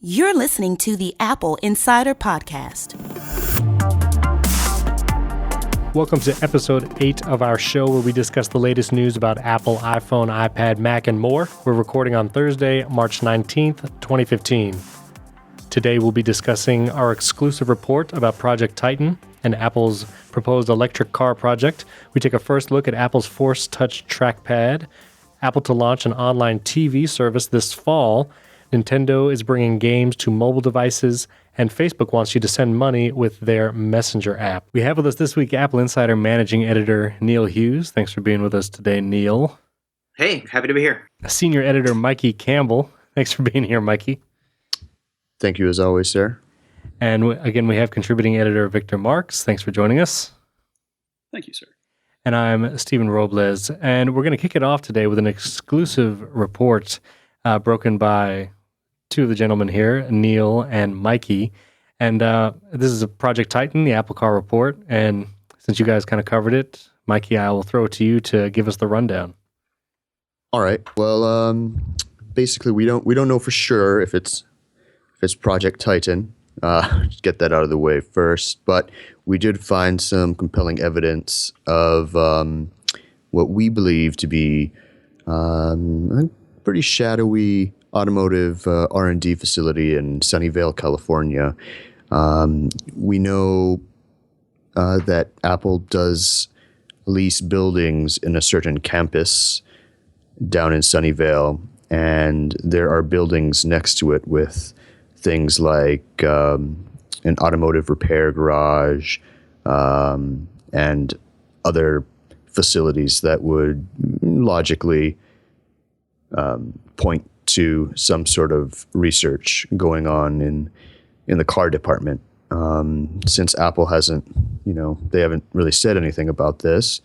You're listening to the Apple Insider Podcast. Welcome to episode 8 of our show where we discuss the latest news about Apple, iPhone, iPad, Mac, and more. We're recording on Thursday, March 19th, 2015. Today we'll be discussing our exclusive report about Project Titan and Apple's proposed electric car project. We take a first look at Apple's Force Touch trackpad, Apple to launch an online TV service this fall, Nintendo is bringing games to mobile devices, and Facebook wants you to send money with their Messenger app. We have with us this week Apple Insider Managing Editor Neil Hughes. Thanks for being with us today, Neil. Hey, happy to be here. Senior Editor Mikey Campbell. Thanks for being here, Mikey. Thank you as always, sir. And again, we have Contributing Editor Victor Marks. Thanks for joining us. Thank you, sir. And I'm Stephen Robles. And we're going to kick it off today with an exclusive report broken by two of the gentlemen here, Neil and Mikey. And this is a Project Titan, the Apple Car report. And since you guys kind of covered it, Mikey, I will throw it to you to give us the rundown. All right. Well, basically, we don't know for sure if it's Project Titan. Just get that out of the way first. But we did find some compelling evidence of what we believe to be a pretty shadowy automotive R&D facility in Sunnyvale, California. We know that Apple does lease buildings in a certain campus down in Sunnyvale, and there are buildings next to it with things like an automotive repair garage and other facilities that would logically point to some sort of research going on in the car department. Since Apple hasn't, they haven't really said anything about this,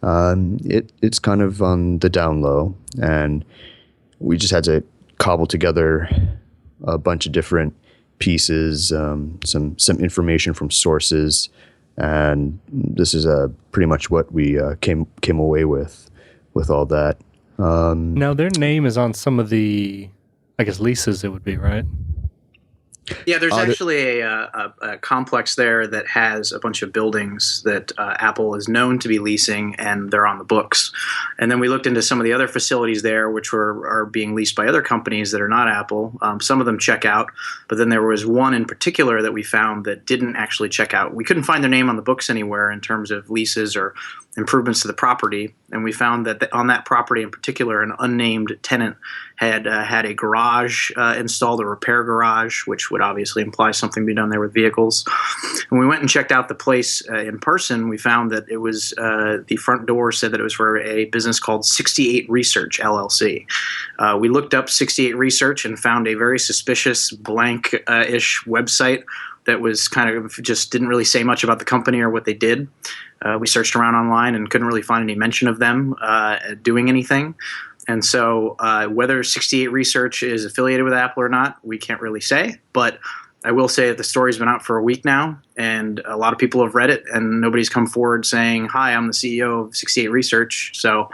it's kind of on the down low, and we just had to cobble together a bunch of different pieces, some information from sources, and this is pretty much what we came away with all that. Now, their name is on some of the, I guess, leases it would be, right? Yeah, there's actually a complex there that has a bunch of buildings that Apple is known to be leasing, and they're on the books. And then we looked into some of the other facilities there, which are being leased by other companies that are not Apple. Some of them check out, but then there was one in particular that we found that didn't actually check out. We couldn't find their name on the books anywhere in terms of leases or improvements to the property, and we found that on that property in particular, an unnamed tenant had a garage installed, a repair garage, which would obviously imply something be done there with vehicles. When we went and checked out the place in person, we found that it was the front door said that it was for a business called 68 Research, LLC. We looked up 68 Research and found a very suspicious blank-ish website that was kind of just didn't really say much about the company or what they did. We searched around online and couldn't really find any mention of them doing anything. And so whether 68 Research is affiliated with Apple or not, we can't really say. But I will say that the story's been out for a week now, and a lot of people have read it, and nobody's come forward saying, hi, I'm the CEO of 68 Research. So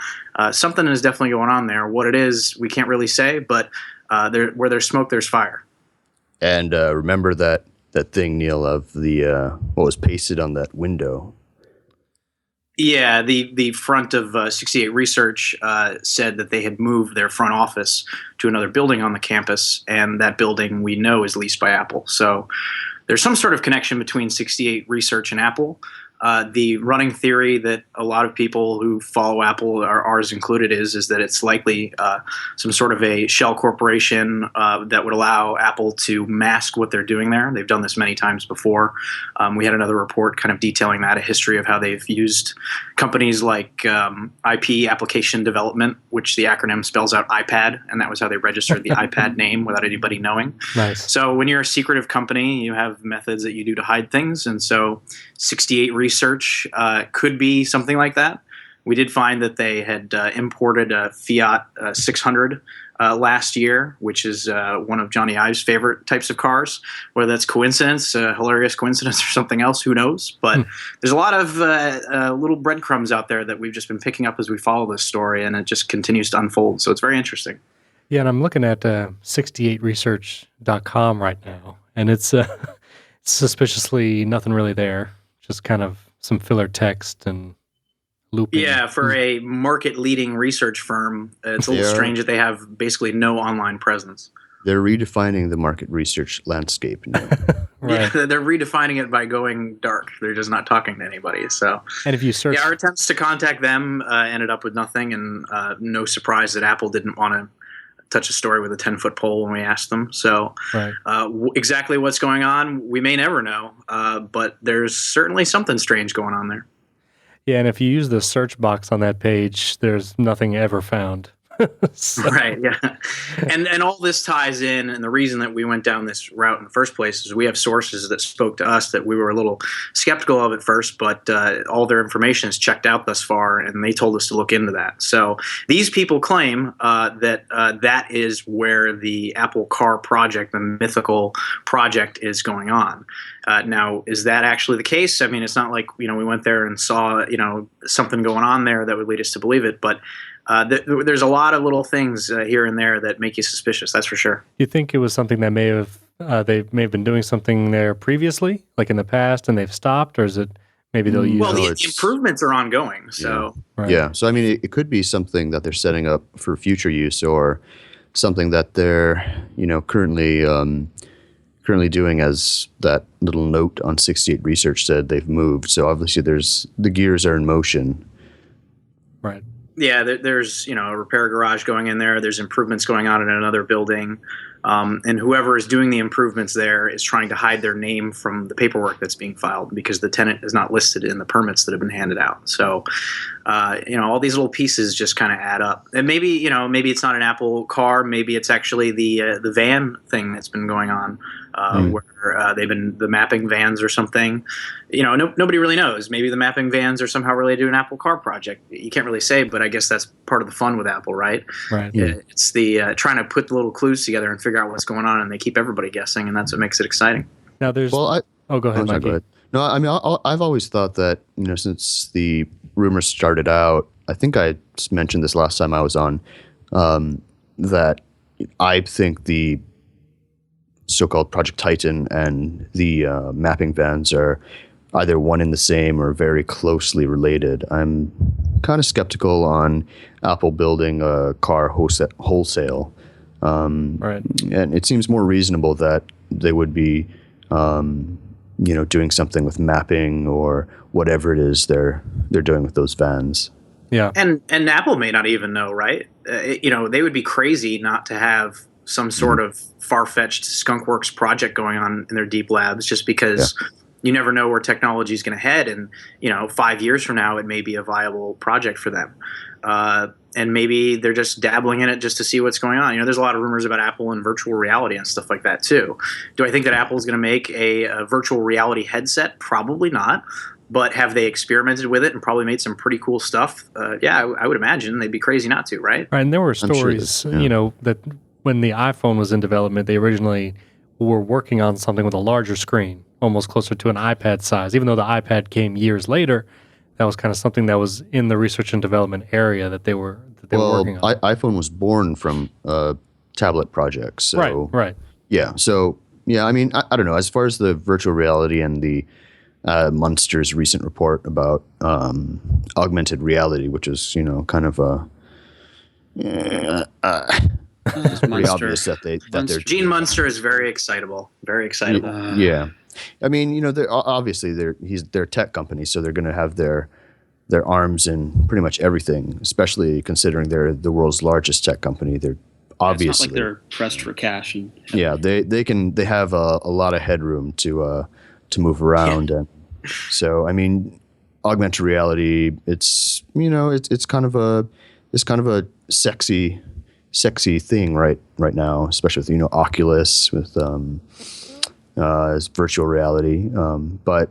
something is definitely going on there. What it is, we can't really say, but where there's smoke, there's fire. And remember that thing, Neil, of the what was pasted on that window. Yeah, the front of 68 Research said that they had moved their front office to another building on the campus, and that building we know is leased by Apple. So there's some sort of connection between 68 Research and Apple. The running theory that a lot of people who follow Apple, ours included, is that it's likely some sort of a shell corporation that would allow Apple to mask what they're doing there. They've done this many times before. We had another report kind of detailing that, a history of how they've used companies like IP, application development, which the acronym spells out iPad, and that was how they registered the iPad name without anybody knowing. Nice. So when you're a secretive company, you have methods that you do to hide things, and so 68 Research could be something like that. We did find that they had imported a Fiat 600 last year, which is one of Johnny Ive's favorite types of cars. Whether that's coincidence, hilarious coincidence, or something else, who knows? But there's a lot of little breadcrumbs out there that we've just been picking up as we follow this story, and it just continues to unfold. So it's very interesting. Yeah, and I'm looking at 68research.com right now, and it's suspiciously nothing really there, just kind of some filler text and looping. Yeah, for a market-leading research firm, it's a little strange that they have basically no online presence. They're redefining the market research landscape now. Right. Yeah, they're redefining it by going dark. They're just not talking to anybody. So, And if you search, our attempts to contact them ended up with nothing, and no surprise that Apple didn't want to touch a story with a 10-foot pole when we asked them. So, right. Exactly what's going on, we may never know, but there's certainly something strange going on there. Yeah, and if you use the search box on that page, there's nothing ever found. Right, yeah. And all this ties in, and the reason that we went down this route in the first place is we have sources that spoke to us that we were a little skeptical of at first, but all their information is checked out thus far, and they told us to look into that. So these people claim that that is where the Apple Car project, the mythical project, is going on. Now, is that actually the case? I mean, it's not like, we went there and saw, something going on there that would lead us to believe it, but there's a lot of little things here and there that make you suspicious. That's for sure. You think it was something that they may have been doing something there previously, like in the past, and they've stopped, or is it maybe they'll use? Well, the improvements are ongoing. So Right. Yeah. So I mean, it could be something that they're setting up for future use, or something that they're currently doing, as that little note on 68 Research said. They've moved. So obviously, the gears are in motion. Right. yeah, there's a repair garage going in there. There's improvements going on in another building, and whoever is doing the improvements there is trying to hide their name from the paperwork that's being filed because the tenant is not listed in the permits that have been handed out. So, all these little pieces just kind of add up. And maybe it's not an Apple car. Maybe it's actually the van thing that's been going on, where they've been the mapping vans or something. Nobody really knows. Maybe the mapping vans are somehow related to an Apple car project. You can't really say, but I guess that's part of the fun with Apple, right? Right. It's the trying to put the little clues together and figure out what's going on, and they keep everybody guessing, and that's what makes it exciting. Now there's. Go ahead, Mikey. go ahead. No, I mean, I've always thought that, since the rumors started out, I think I mentioned this last time I was on, that I think the so-called Project Titan and the mapping vans are either one and the same or very closely related. I'm kind of skeptical on Apple building a car wholesale. Right. And it seems more reasonable that they would be, doing something with mapping or whatever it is they're doing with those vans. Yeah. And Apple may not even know, right? They would be crazy not to have some sort of far-fetched skunkworks project going on in their deep labs, just because you never know where technology is going to head. And, 5 years from now, it may be a viable project for them. And maybe they're just dabbling in it just to see what's going on. There's a lot of rumors about Apple and virtual reality and stuff like that too. Do I think that Apple is going to make a virtual reality headset? Probably not. But have they experimented with it and probably made some pretty cool stuff? I would imagine they'd be crazy not to, right? Right. And there were stories, that when the iPhone was in development, they originally were working on something with a larger screen, almost closer to an iPad size. Even though the iPad came years later, that was kind of something that was in the research and development area that they were working on. iPhone was born from tablet projects. So, right. Yeah. So, I mean, I don't know. As far as the virtual reality and the Munster's recent report about augmented reality, which is, kind of a... it's pretty obvious that they're... Gene Munster is very excitable. Very excitable. Yeah. I mean, they're obviously they're a tech company, so they're going to have their arms in pretty much everything, especially considering they're the world's largest tech company. They're obviously it's not like they're pressed for cash. And they have a lot of headroom to move around, and so I mean, augmented reality. It's it's kind of a sexy thing right now, especially with Oculus with as virtual reality. But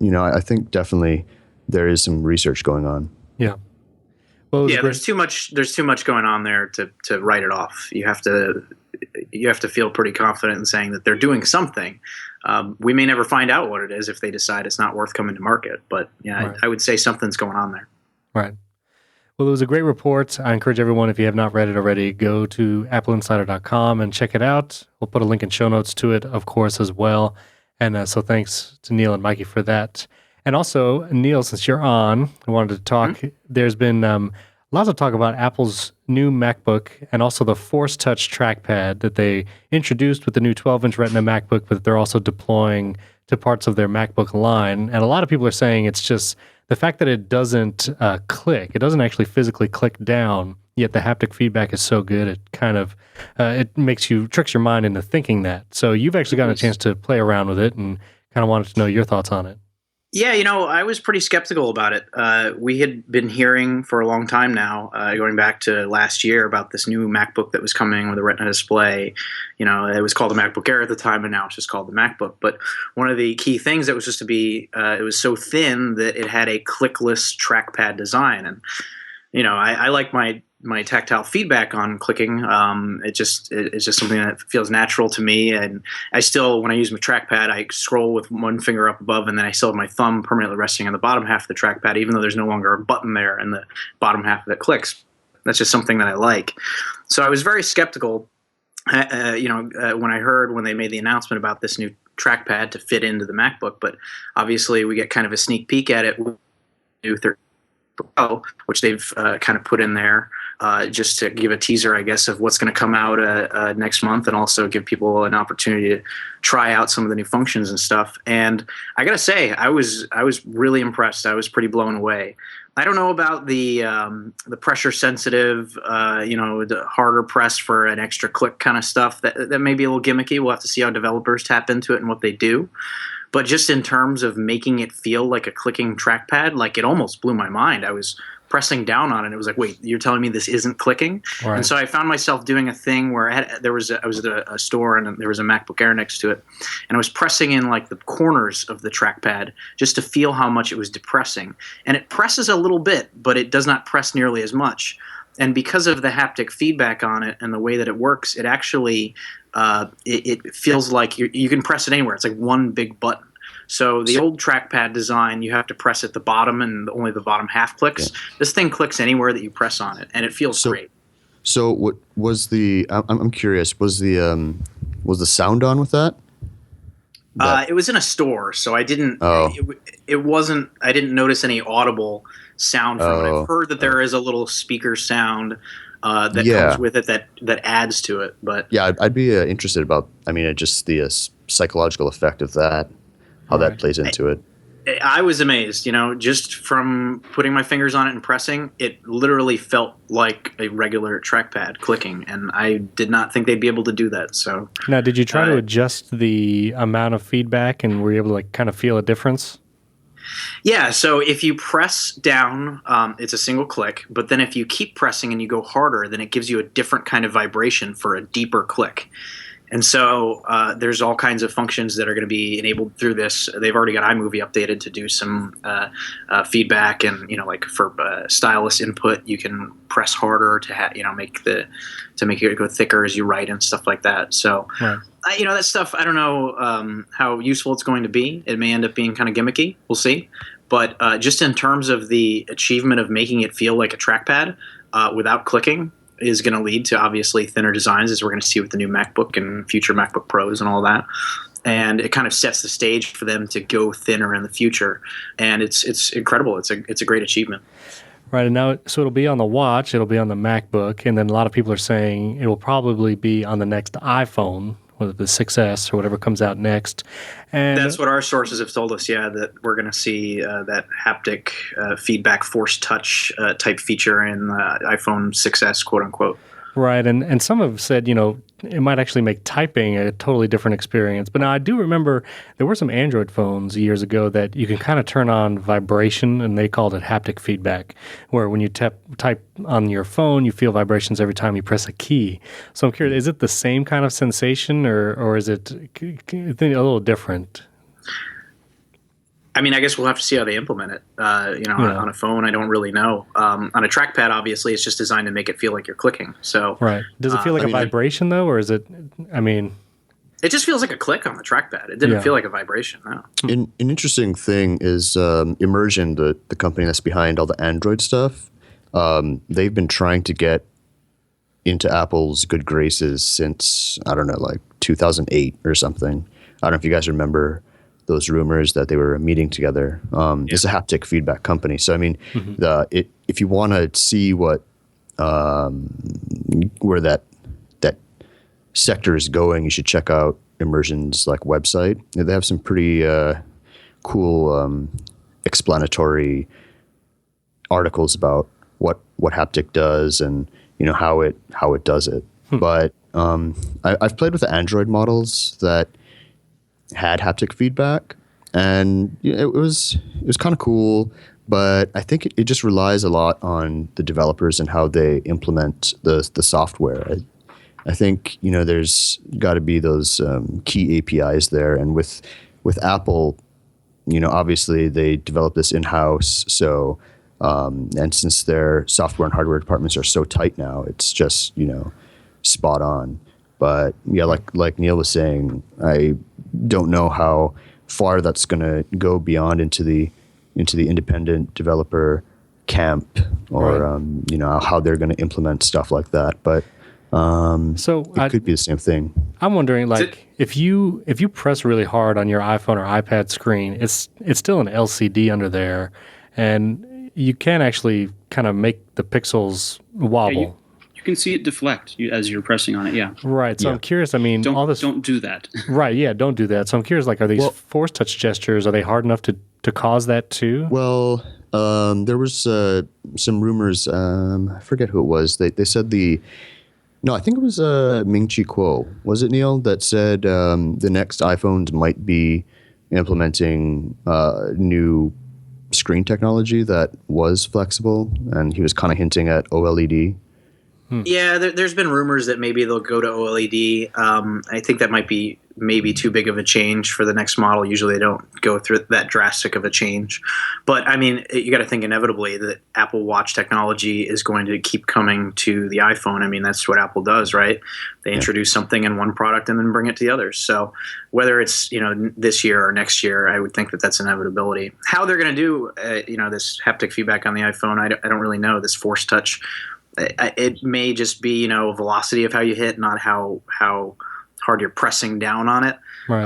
I think definitely there is some research going on. Yeah. Well, there's too much going on there to write it off. You have to feel pretty confident in saying that they're doing something. We may never find out what it is if they decide it's not worth coming to market. But right. I would say something's going on there. Right. Well, it was a great report. I encourage everyone, if you have not read it already, go to appleinsider.com and check it out. We'll put a link in show notes to it, of course, as well. And so thanks to Neil and Mikey for that. And also, Neil, since you're on, I wanted to talk. There's been lots of talk about Apple's new MacBook and also the Force Touch trackpad that they introduced with the new 12-inch Retina MacBook, but they're also deploying to parts of their MacBook line. And a lot of people are saying it's just the fact that it doesn't click. It doesn't actually physically click down, yet the haptic feedback is so good, it kind of it tricks your mind into thinking that. So you've actually gotten a chance to play around with it and kind of wanted to know your thoughts on it. Yeah, I was pretty skeptical about it. We had been hearing for a long time now, going back to last year, about this new MacBook that was coming with a Retina display. It was called the MacBook Air at the time, and now it's just called the MacBook. But one of the key things that was just to be, it was so thin that it had a clickless trackpad design. And, I like my tactile feedback on clicking. It's just something that feels natural to me. And I still, when I use my trackpad, I scroll with one finger up above, and then I still have my thumb permanently resting on the bottom half of the trackpad, even though there's no longer a button there and the bottom half of it clicks. That's just something that I like. So I was very skeptical, when I heard when they made the announcement about this new trackpad to fit into the MacBook. But obviously we get kind of a sneak peek at it with the new 13 Pro, which they've kind of put in there. Just to give a teaser, I guess, of what's going to come out next month, and also give people an opportunity to try out some of the new functions and stuff. And I got to say, I was really impressed. I was pretty blown away. I don't know about the pressure sensitive, the harder press for an extra click kind of stuff. That may be a little gimmicky. We'll have to see how developers tap into it and what they do. But just in terms of making it feel like a clicking trackpad, like, it almost blew my mind. I was pressing down on it, and it was like, wait, you're telling me this isn't clicking? Right. And so I found myself doing a thing where I was at a store, and there was a MacBook Air next to it, and I was pressing in like the corners of the trackpad just to feel how much it was depressing. And it presses a little bit, but it does not press nearly as much. And because of the haptic feedback on it and the way that it works, it actually it feels like you can press it anywhere. It's like one big button. So the old trackpad design, you have to press at the bottom, and only the bottom half clicks. Yeah. This thing clicks anywhere that you press on it, and it feels great. So what was the? I'm curious. Was the sound on with that? It was in a store, so I didn't. Oh. It wasn't. I didn't notice any audible sound from it. I've heard that there is a little speaker sound that comes with it that adds to it. But yeah, I'd be interested about. I mean, just the psychological effect of that. How that plays into it. I was amazed, just from putting my fingers on it and pressing, it literally felt like a regular trackpad clicking, and I did not think they'd be able to do that. So now, did you try to adjust the amount of feedback, and were you able to kind of feel a difference? Yeah, so if you press down, it's a single click, but then if you keep pressing and you go harder, then it gives you a different kind of vibration for a deeper click. And so there's all kinds of functions that are going to be enabled through this. They've already got iMovie updated to do some feedback, and like for stylus input, you can press harder to make it go thicker as you write and stuff like that. So that stuff, I don't know how useful it's going to be. It may end up being kind of gimmicky. We'll see. But just in terms of the achievement of making it feel like a trackpad without clicking, is going to lead to obviously thinner designs, as we're going to see with the new MacBook and future MacBook Pros and all that. And it kind of sets the stage for them to go thinner in the future. And it's incredible. It's a great achievement. Right. And now, so it'll be on the watch, it'll be on the MacBook, and then a lot of people are saying it will probably be on the next iPhone, whether the 6S or whatever comes out next. And that's what our sources have told us, that we're going to see that haptic feedback force touch type feature in iPhone 6S, quote unquote. Right, and some have said, it might actually make typing a totally different experience. But now I do remember there were some Android phones years ago that you can kind of turn on vibration, and they called it haptic feedback, where when you type on your phone, you feel vibrations every time you press a key. So I'm curious, is it the same kind of sensation, or is it a little different? I mean, I guess we'll have to see how they implement it. On a phone, I don't really know. On a trackpad, obviously, it's just designed to make it feel like you're clicking. So, right. Does it feel like a vibration, though, or is it, it just feels like a click on the trackpad. It didn't feel like a vibration, no. An interesting thing is Immersion, the company that's behind all the Android stuff. they've been trying to get into Apple's good graces since, I don't know, like 2008 or something. I don't know if you guys remember those rumors that they were meeting together. It's a haptic feedback company. So, I mean, if you want to see where that sector is going, you should check out Immersion's like website. They have some pretty cool explanatory articles about what haptic does and how it does it. But I've played with the Android models that had haptic feedback, and it was kind of cool. But I think it just relies a lot on the developers and how they implement the software. I think there's got to be those key APIs there, and with Apple, obviously they develop this in-house. So and since their software and hardware departments are so tight now, it's just spot on. But yeah, like Neil was saying, I don't know how far that's going to go beyond into the independent developer camp, or right. How they're going to implement stuff like that. But it could be the same thing. I'm wondering, if you press really hard on your iPhone or iPad screen, it's still an LCD under there, and you can actually kind of make the pixels wobble. Yeah, you can see it deflect as you're pressing on it. Yeah. Right. So I'm curious. I mean, don't do that. Right. Yeah. Don't do that. So I'm curious. Are these force touch gestures? Are they hard enough to cause that too? Well, there was some rumors. I forget who it was. They said I think it was Ming-Chi Kuo. Was it, Neil, that said the next iPhones might be implementing new screen technology that was flexible, and he was kind of hinting at OLED. Yeah, there's been rumors that maybe they'll go to OLED. I think that might be maybe too big of a change for the next model. Usually they don't go through that drastic of a change. But, I mean, you got to think inevitably that Apple Watch technology is going to keep coming to the iPhone. I mean, that's what Apple does, right? They introduce something in one product and then bring it to the others. So whether it's, this year or next year, I would think that that's inevitability. How they're going to do, this haptic feedback on the iPhone, I don't really know. This force touch, it may just be, velocity of how you hit, not how hard you're pressing down on it. Right.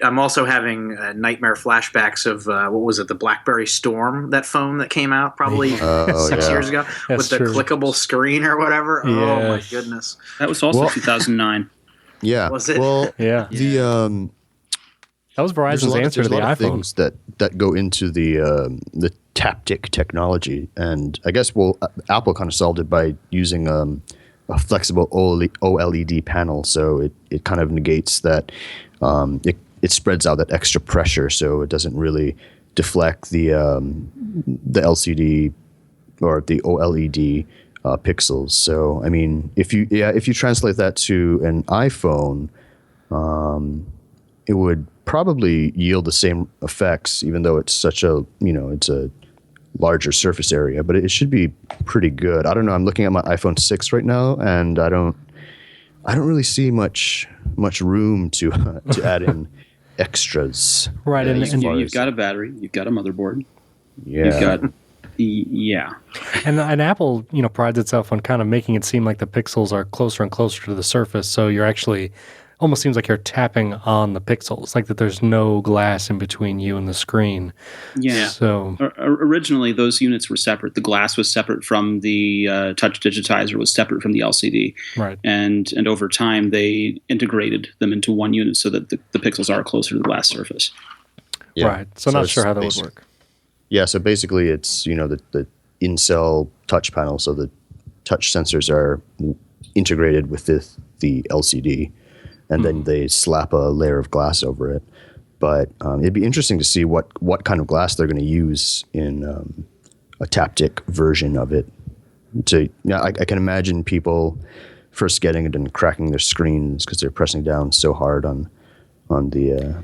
I'm also having nightmare flashbacks of what was it, the BlackBerry Storm, that phone that came out probably 6 years ago. That's with the true. clickable screen or whatever. Yes. Oh my goodness. That was also 2009. Yeah. Was it? Well, Yeah. That was Verizon's answer to the iPhone. iPhone. Things that go into the taptic technology, and I guess Apple kind of solved it by using a flexible OLED panel, so it kind of negates that. It spreads out that extra pressure, so it doesn't really deflect the LCD or the OLED pixels. So I mean, if you translate that to an iPhone, it would probably yield the same effects, even though it's such it's a larger surface area, but it should be pretty good. I don't know. I'm looking at my iPhone 6 right now, and I don't really see much room to add in extras. Right, You've got a battery, you've got a motherboard, Yeah. you've got And Apple, prides itself on kind of making it seem like the pixels are closer and closer to the surface, so you're actually almost seems like you're tapping on the pixels, like that there's no glass in between you and the screen. Yeah. So originally, those units were separate. The glass was separate from the touch digitizer, was separate from the LCD. Right. And over time, they integrated them into one unit so that the pixels are closer to the glass surface. Yeah. Right. So not sure how that would work. Yeah. So basically, it's the in-cell touch panel. So the touch sensors are integrated with the LCD. And then they slap a layer of glass over it. But it'd be interesting to see what kind of glass they're going to use in a taptic version of it. I can imagine people first getting it and cracking their screens because they're pressing down so hard on the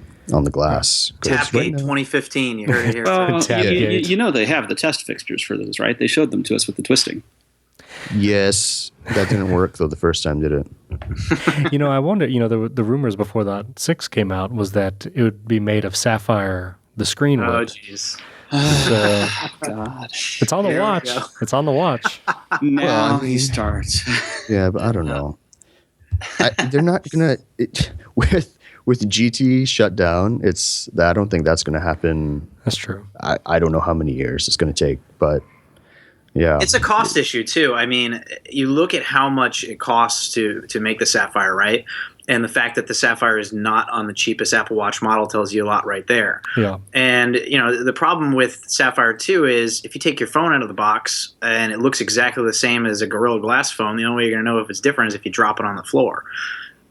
glass. Tapgate 2015. You heard it here. Well, Tapgate. They have the test fixtures for those, right? They showed them to us with the twisting. Yes, that didn't work though the first time, did it? I wonder, the rumors before the 6 came out was that it would be made of sapphire, the screen would. Oh, jeez. God. It's on the There we watch. go. It's on the watch. Now he starts. Yeah, but I don't know. They're not gonna with GT shut down. I don't think that's gonna happen. That's true. I don't know how many years it's gonna take, but yeah, It's a cost issue too. I mean, you look at how much it costs to make the Sapphire, right? And the fact that the Sapphire is not on the cheapest Apple Watch model tells you a lot right there. Yeah. And the problem with Sapphire 2 is if you take your phone out of the box and it looks exactly the same as a Gorilla Glass phone, the only way you're going to know if it's different is if you drop it on the floor.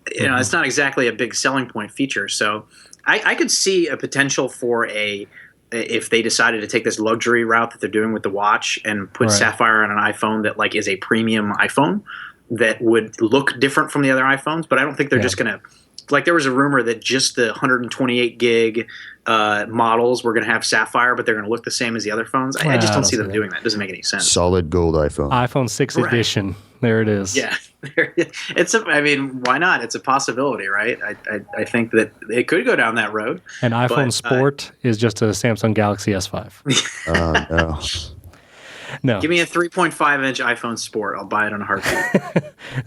It's not exactly a big selling point feature. So I could see a potential for if they decided to take this luxury route that they're doing with the watch and put Sapphire on an iPhone that like is a premium iPhone that would look different from the other iPhones, but I don't think they're just going to, like there was a rumor that just the 128 gig models were going to have Sapphire, but they're going to look the same as the other phones. I just don't see them doing that. It doesn't make any sense. solid gold iPhone. iPhone 6 edition. There it is. Yeah. I mean, why not? It's a possibility, right? I think that it could go down that road. And iPhone Sport is just a Samsung Galaxy S5. No. No. Give me a 3.5-inch iPhone Sport. I'll buy it on a heartbeat.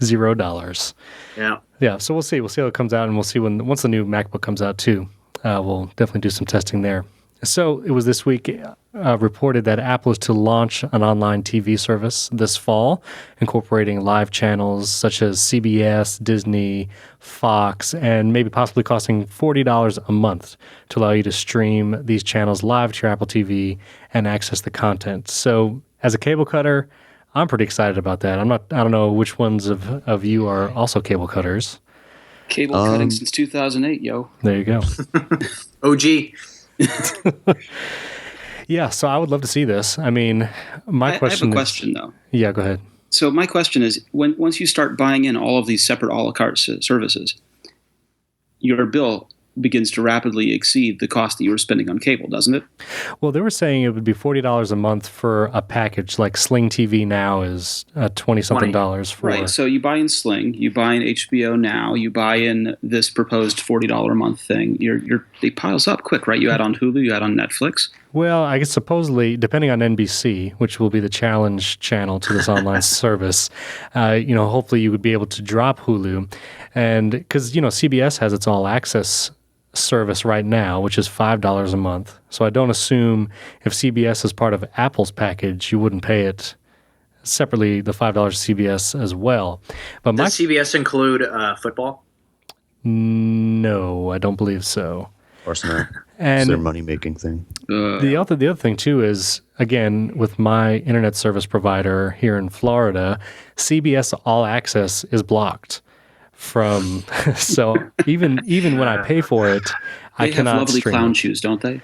$0. Yeah. Yeah, so we'll see. We'll see how it comes out, and we'll see once the new MacBook comes out too. We'll definitely do some testing there. So it was this week reported that Apple is to launch an online TV service this fall, incorporating live channels such as CBS, Disney, Fox, and maybe possibly costing $40 a month to allow you to stream these channels live to your Apple TV and access the content. So as a cable cutter, I'm pretty excited about that. I don't know which ones of you are also cable cutters. Cable cutting since 2008, yo. There you go. OG. Yeah, so I would love to see this. I mean, I have a question, though. Yeah, go ahead. So my question is, once you start buying in all of these separate a la carte services, your bill begins to rapidly exceed the cost that you were spending on cable, doesn't it? Well, they were saying it would be $40 a month for a package. Like Sling TV now is $20-something for. Right. So you buy in Sling, you buy in HBO Now, you buy in this proposed $40 a month thing. It piles up quick, right? You add on Hulu, you add on Netflix. Well, I guess supposedly, depending on NBC, which will be the challenge channel to this online service, hopefully you would be able to drop Hulu, and because CBS has its all access service right now, which is $5 a month. So I don't assume if CBS is part of Apple's package, you wouldn't pay it separately, the $5 CBS as well. But Does CBS include football? No, I don't believe so. Of course not. And it's their money-making thing. the other thing too is, again, with my internet service provider here in Florida, CBS All Access is blocked from. So even when I pay for it, I cannot stream. They have lovely clown it. shoes, don't they?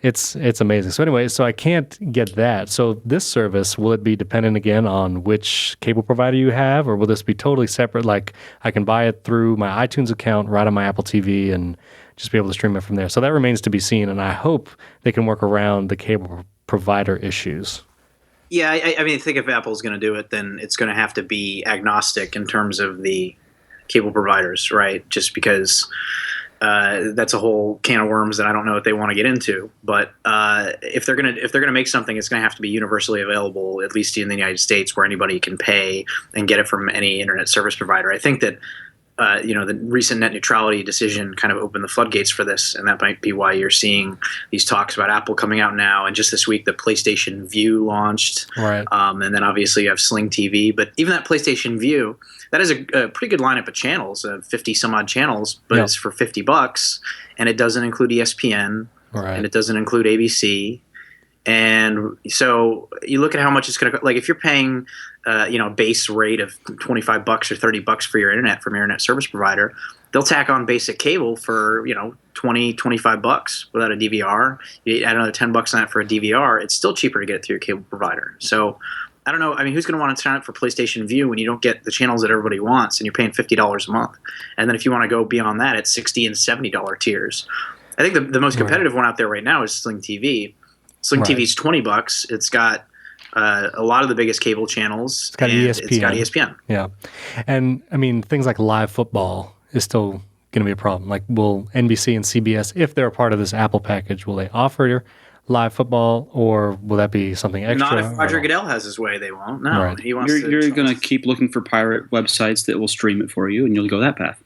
It's amazing. So anyway, so I can't get that. So this service, will it be dependent again on which cable provider you have, or will this be totally separate? Like I can buy it through my iTunes account right on my Apple TV and just be able to stream it from there. So that remains to be seen, and I hope they can work around the cable provider issues. Yeah, I mean, I think if Apple's going to do it, then it's going to have to be agnostic in terms of the cable providers, right? Just because that's a whole can of worms that I don't know what they want to get into. But if they're gonna make something, it's going to have to be universally available, at least in the United States, where anybody can pay and get it from any internet service provider. I think that the recent net neutrality decision kind of opened the floodgates for this, and that might be why you're seeing these talks about Apple coming out now. And just this week, the PlayStation Vue launched, right? And then obviously you have Sling TV. But even that PlayStation Vue, that is a pretty good lineup of channels, 50 some odd channels, but it's for $50, and it doesn't include ESPN, and it doesn't include ABC. And so you look at how much it's going to, like if you're paying, base rate of $25 or $30 for your internet from your internet service provider, they'll tack on basic cable for, $20, $25 without a DVR. You add another $10 on that for a DVR. It's still cheaper to get it through your cable provider. So I don't know. I mean, who's going to want to sign up for PlayStation Vue when you don't get the channels that everybody wants and you're paying $50 a month? And then if you want to go beyond that, it's $60 and $70 tiers. I think the most competitive one out there right now is Sling TV. Sling TV is $20. It's got a lot of the biggest cable channels. It's got ESPN. It's got ESPN. Yeah. And I mean, things like live football is still going to be a problem. Like, will NBC and CBS, if they're a part of this Apple package, will they offer live football, or will that be something extra? Not if Roger Goodell has his way, they won't. No, Right. he wants You're going to keep looking for pirate websites that will stream it for you, and you'll go that path.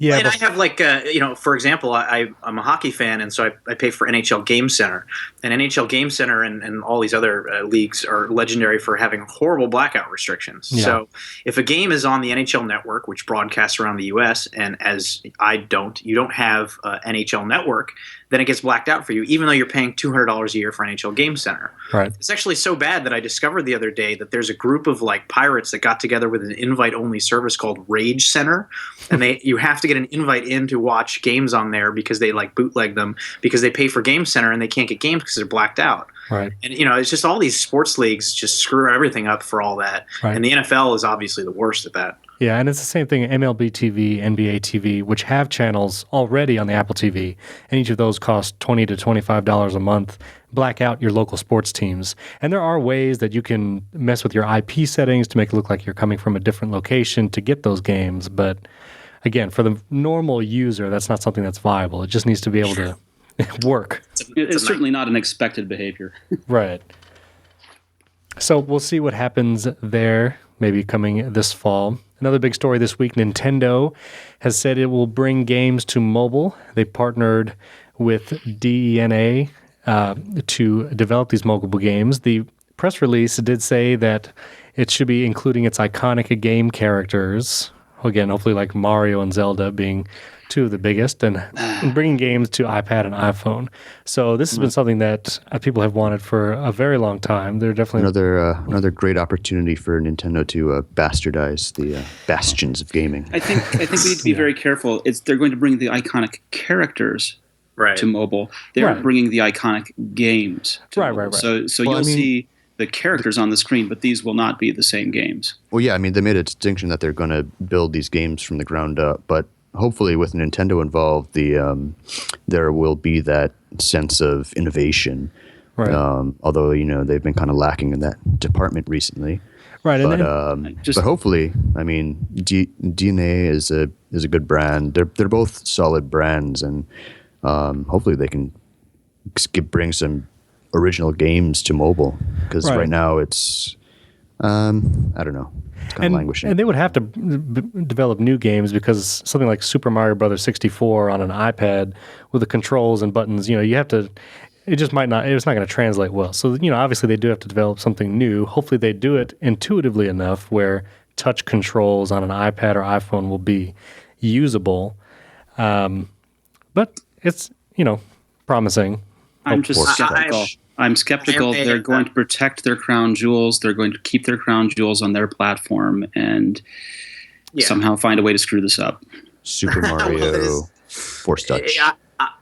Yeah, and I have for example, I'm a hockey fan, and so I pay for NHL Game Center, and NHL Game Center and all these other leagues are legendary for having horrible blackout restrictions. Yeah. So if a game is on the NHL Network, which broadcasts around the U.S., and as you don't have NHL Network, then it gets blacked out for you, even though you're paying $200 a year for NHL Game Center. Right. It's actually so bad that I discovered the other day that there's a group of pirates that got together with an invite-only service called Rage Center, and you have to get an invite in to watch games on there because they bootleg them because they pay for Game Center and they can't get games because they're blacked out. Right. And it's just all these sports leagues just screw everything up for all that. Right. And the NFL is obviously the worst at that. Yeah, and it's the same thing, MLB TV, NBA TV, which have channels already on the Apple TV, and each of those cost $20 to $25 a month. Black out your local sports teams. And there are ways that you can mess with your IP settings to make it look like you're coming from a different location to get those games. But again, for the normal user, that's not something that's viable. It just needs to be able to work. It's certainly not an expected behavior. Right. So we'll see what happens there, maybe coming this fall. Another big story this week, Nintendo has said it will bring games to mobile. They partnered with DNA to develop these mobile games. The press release did say that it should be including its iconic game characters, again, hopefully like Mario and Zelda being two of the biggest, and bringing games to iPad and iPhone. So this has been something that people have wanted for a very long time. They're definitely another great opportunity for Nintendo to bastardize the bastions of gaming. I think we need to be very careful. They're going to bring the iconic characters to mobile. They're bringing the iconic games to mobile. Right. So you'll see the characters on the screen, but these will not be the same games. Well, yeah, I mean, they made a distinction that they're going to build these games from the ground up, but hopefully with Nintendo involved, there will be that sense of innovation. Right. Although, they've been kind of lacking in that department recently. Right. But hopefully, I mean, DNA is a good brand. They're both solid brands, and hopefully they can bring some original games to mobile, because right now it's I don't know. It's kind of languishing. And they would have to develop new games, because something like Super Mario Brothers 64 on an iPad with the controls and buttons, you have to. It's not going to translate well. So obviously they do have to develop something new. Hopefully they do it intuitively enough where touch controls on an iPad or iPhone will be usable. But it's promising. I'm just skeptical. I'm skeptical. They're going to protect their crown jewels. They're going to keep their crown jewels on their platform and somehow find a way to screw this up. Super Mario Force Touch.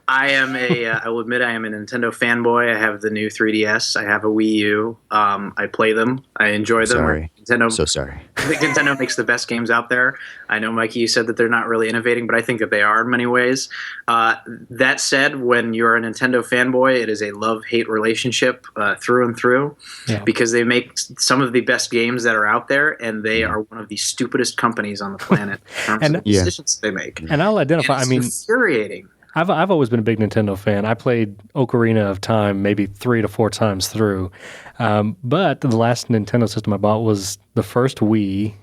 I will admit I am a Nintendo fanboy. I have the new 3DS. I have a Wii U. I play them. I enjoy them. Sorry. Nintendo, so sorry. I think Nintendo makes the best games out there. I know, Mikey, you said that they're not really innovating, but I think that they are in many ways. That said, when you're a Nintendo fanboy, it is a love-hate relationship through and through, because they make some of the best games that are out there, and they are one of the stupidest companies on the planet in terms of the decisions they make. And I'll identify. It's infuriating. I've always been a big Nintendo fan. I played Ocarina of Time maybe 3 to 4 times through. But the last Nintendo system I bought was the first Wii.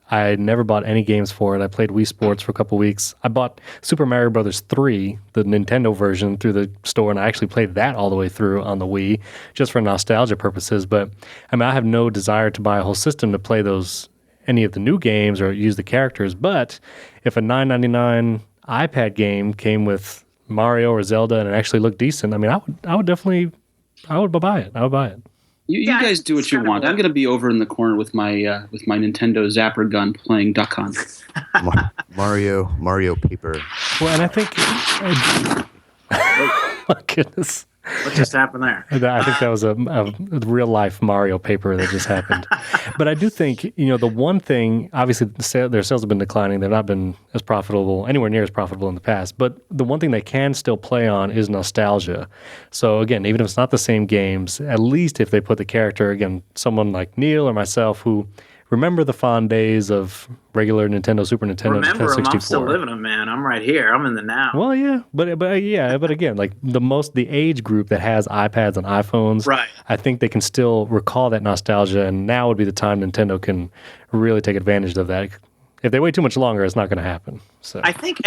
I never bought any games for it. I played Wii Sports for a couple weeks. I bought Super Mario Brothers 3, the Nintendo version, through the store, and I actually played that all the way through on the Wii, just for nostalgia purposes. But I have no desire to buy a whole system to play any of the new games or use the characters. But if a $9.99 iPad game came with Mario or Zelda and it actually looked decent, I would definitely buy it. I would buy it. You guys do what you want. I'm going to be over in the corner with my Nintendo Zapper gun playing Duck Hunt. Mario paper. Well, and I think, my goodness. What just happened there? I think that was a real life Mario paper that just happened. But I do think, the one thing, obviously their sales have been declining. They've not been as profitable, anywhere near as profitable in the past. But the one thing they can still play on is nostalgia. So again, even if it's not the same games, at least if they put the character, again, someone like Neil or myself who remember the fond days of regular Nintendo, Super Nintendo, Remember Nintendo 64. I'm still living them, man. I'm right here. I'm in the now. Well, yeah, but again, like the age group that has iPads and iPhones, right? I think they can still recall that nostalgia, and now would be the time Nintendo can really take advantage of that. If they wait too much longer, it's not going to happen. So I think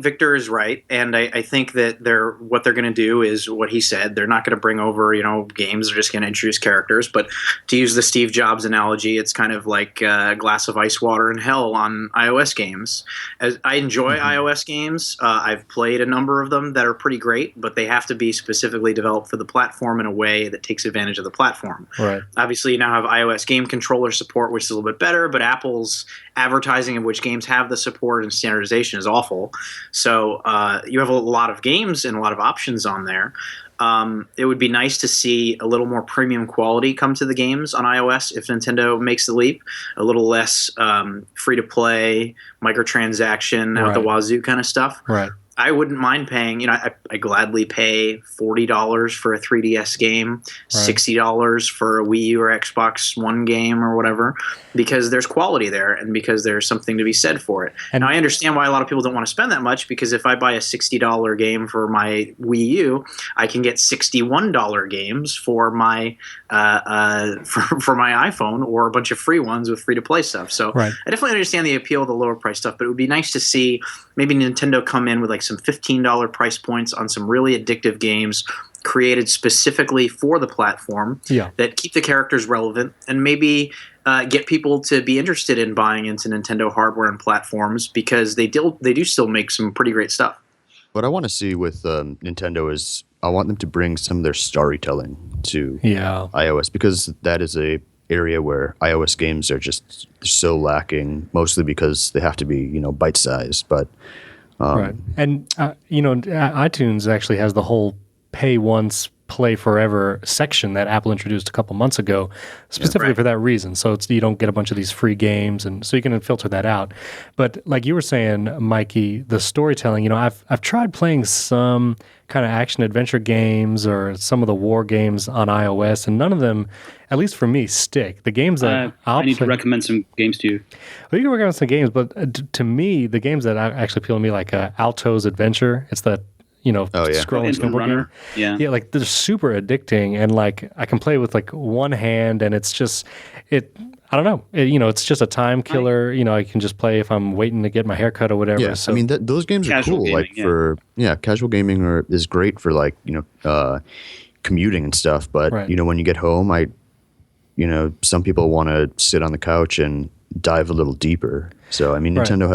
Victor is right, and I think that what they're going to do is what he said. They're not going to bring over games. They're just going to introduce characters. But to use the Steve Jobs analogy, it's kind of like a glass of ice water in hell on iOS games. As I enjoy iOS games, I've played a number of them that are pretty great, but they have to be specifically developed for the platform in a way that takes advantage of the platform. Right. Obviously, you now have iOS game controller support, which is a little bit better, but Apple's advertising of which games have the support and standardization is awful. So you have a lot of games and a lot of options on there. It would be nice to see a little more premium quality come to the games on iOS if Nintendo makes the leap. A little less free-to-play, microtransaction, out the wazoo kind of stuff. Right. I wouldn't mind paying, I gladly pay $40 for a 3DS game, $60 for a Wii U or Xbox One game or whatever, because there's quality there and because there's something to be said for it. And now, I understand why a lot of people don't want to spend that much, because if I buy a $60 game for my Wii U, I can get $61 games for my for my iPhone, or a bunch of free ones with free-to-play stuff. So I definitely understand the appeal of the lower price stuff, but it would be nice to see maybe Nintendo come in with like some $15 price points on some really addictive games created specifically for the platform that keep the characters relevant, and maybe get people to be interested in buying into Nintendo hardware and platforms, because they do still make some pretty great stuff. What I want to see with Nintendo is I want them to bring some of their storytelling to iOS, because that is a area where iOS games are just so lacking, mostly because they have to be bite-sized. But and iTunes actually has the whole pay once, play forever section that Apple introduced a couple months ago, specifically for that reason. So you don't get a bunch of these free games, and so you can filter that out. But like you were saying, Mikey, the storytelling, I've tried playing some kind of action adventure games or some of the war games on iOS, and none of them, at least for me, stick. The games that I need to recommend some games to you. Well, you can recommend some games, but to me, the games that actually appeal to me, like Alto's Adventure, it's that scrolling snowboard game. Yeah, like they're super addicting, and like I can play with like one hand, and it's just I don't know. It's just a time killer. I can just play if I'm waiting to get my haircut or whatever. Yeah, so. I mean those games are cool. Gaming, for casual gaming is great for like commuting and stuff. But when you get home, some people want to sit on the couch and dive a little deeper. So I mean, Nintendo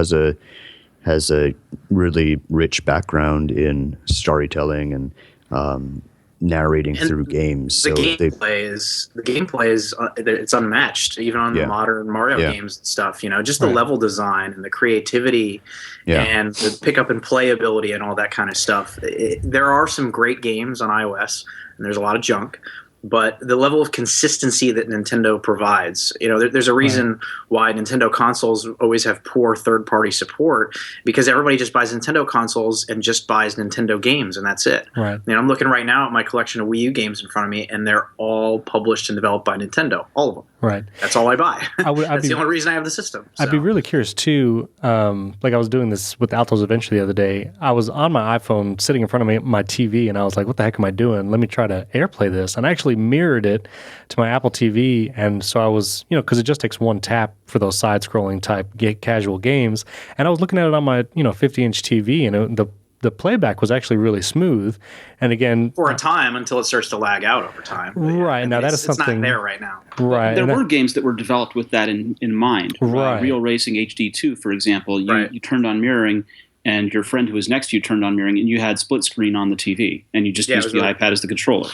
has a really rich background in storytelling and narrating through games. The gameplay is it's unmatched, even on the modern Mario games and stuff. Just the level design and the creativity and the pick up and play ability and all that kind of stuff. There are some great games on iOS, and there's a lot of junk. But the level of consistency that Nintendo provides, there's a reason why Nintendo consoles always have poor third-party support, because everybody just buys Nintendo consoles and just buys Nintendo games, and that's it. Right. I'm looking right now at my collection of Wii U games in front of me, and they're all published and developed by Nintendo, all of them. Right. That's all I buy. That's the only reason I have the system. So. I'd be really curious too. Like I was doing this with Alto's Adventure the other day. I was on my iPhone sitting in front of my TV, and I was like, what the heck am I doing? Let me try to AirPlay this. And I actually mirrored it to my Apple TV. And so I was, because it just takes one tap for those side-scrolling type casual games. And I was looking at it on my, 50-inch TV, and the playback was actually really smooth. And again, for a time, until it starts to lag out over time. Right. Now that is something. It's not there right now. Right. There were games that were developed with that in mind. Right. Real Racing HD2, for example, you turned on mirroring, and your friend who was next to you turned on mirroring, and you had split screen on the TV, and you just used the iPad as the controller.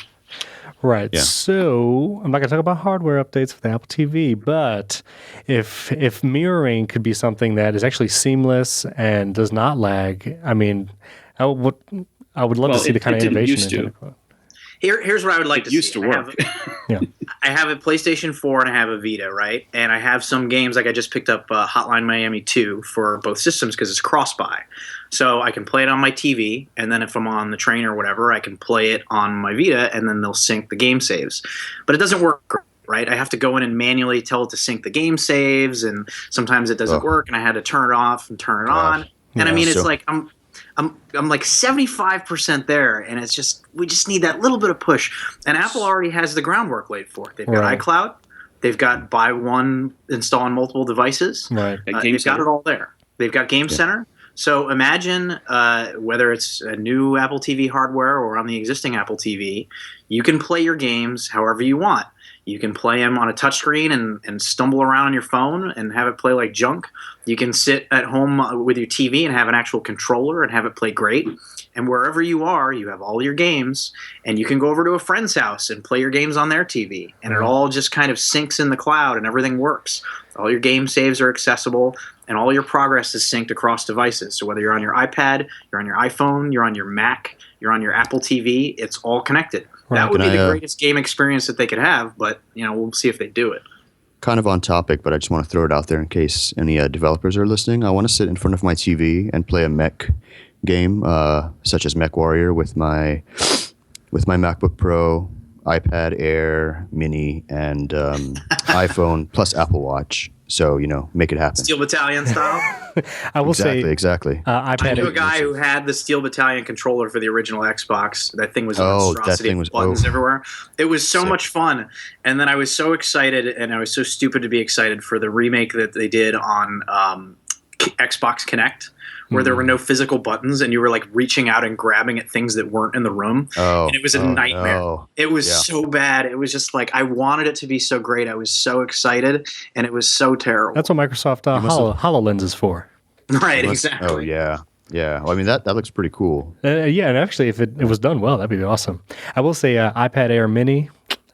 Right. Yeah. So I'm not going to talk about hardware updates for the Apple TV, but if mirroring could be something that is actually seamless and does not lag, I mean, I would love to see the kind of innovation. Here's what I would like to see. Used to work. I have a PlayStation 4 and I have a Vita, right? And I have some games, like I just picked up Hotline Miami 2 for both systems because it's cross-buy. So I can play it on my TV, and then if I'm on the train or whatever, I can play it on my Vita, and then they'll sync the game saves. But it doesn't work right? I have to go in and manually tell it to sync the game saves, and sometimes it doesn't work, and I had to turn it off and turn it on. And I mean, it's like I'm like 75% there, and it's just we just need that little bit of push. And Apple already has the groundwork laid for it. They've got iCloud, they've got buy one, install on multiple devices. Right. They've got it all there. They've got Game Center. So imagine whether it's a new Apple TV hardware or on the existing Apple TV, you can play your games however you want. You can play them on a touchscreen and stumble around on your phone and have it play like junk. You can sit at home with your TV and have an actual controller and have it play great. And wherever you are, you have all your games, and you can go over to a friend's house and play your games on their TV. And it all just kind of syncs in the cloud and everything works. All your game saves are accessible, and all your progress is synced across devices. So whether you're on your iPad, you're on your iPhone, you're on your Mac, you're on your Apple TV, it's all connected. That would be the greatest game experience that they could have, but we'll see if they do it. Kind of on topic, but I just want to throw it out there in case any developers are listening. I want to sit in front of my TV and play a mech game, such as Mech Warrior, with my MacBook Pro, iPad Air Mini, and iPhone plus Apple Watch. So, make it happen. Steel Battalion style? I will say... Exactly. I knew a guy who had the Steel Battalion controller for the original Xbox. That thing was a monstrosity with buttons everywhere. It was so much fun. And then I was so excited, and I was so stupid to be excited for the remake that they did on Xbox Connect, where there were no physical buttons and you were like reaching out and grabbing at things that weren't in the room. And it was a nightmare. No. It was so bad. It was just like I wanted it to be so great. I was so excited, and it was so terrible. That's what Microsoft HoloLens is for. Right, exactly. Oh, yeah. Yeah. Well, I mean, that looks pretty cool. Yeah, and actually, if it was done well, that'd be awesome. I will say iPad Air Mini,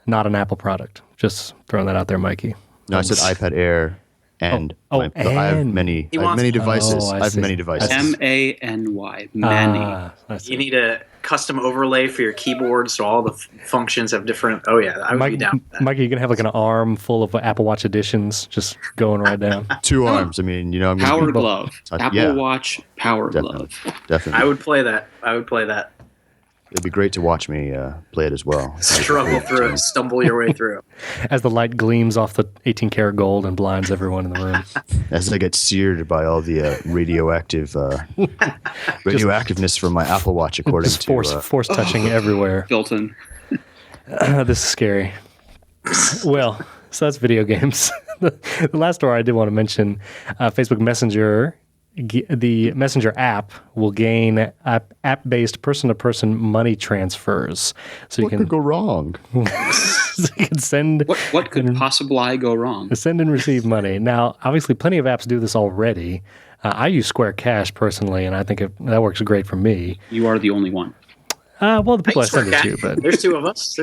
not an Apple product. Just throwing that out there, Mikey. No, I said iPad Air. And I have many devices. I have many devices. M-A-N-Y. Many. You need a custom overlay for your keyboard, so all the functions have different. Oh yeah, I would be down with that. Mikey, you're gonna have like an arm full of Apple Watch editions, just going right down. 2 arms. I mean, Power Glove. Apple Watch Power Glove. Definitely. I would play that. It'd be great to watch me play it as well. Struggle through it, stumble your way through. As the light gleams off the 18-karat gold and blinds everyone in the room. As I get seared by all the radioactiveness from my Apple Watch, according to... force touching everywhere. Built in. This is scary. Well, so that's video games. The last story I did want to mention, Facebook Messenger... The Messenger app will gain app-based person-to-person money transfers. So what could go wrong? So you can send... What could possibly go wrong? Send and receive money. Now, obviously, plenty of apps do this already. I use Square Cash personally, and I think that works great for me. You are the only one. Well, the people I send it to, but... There's two of us.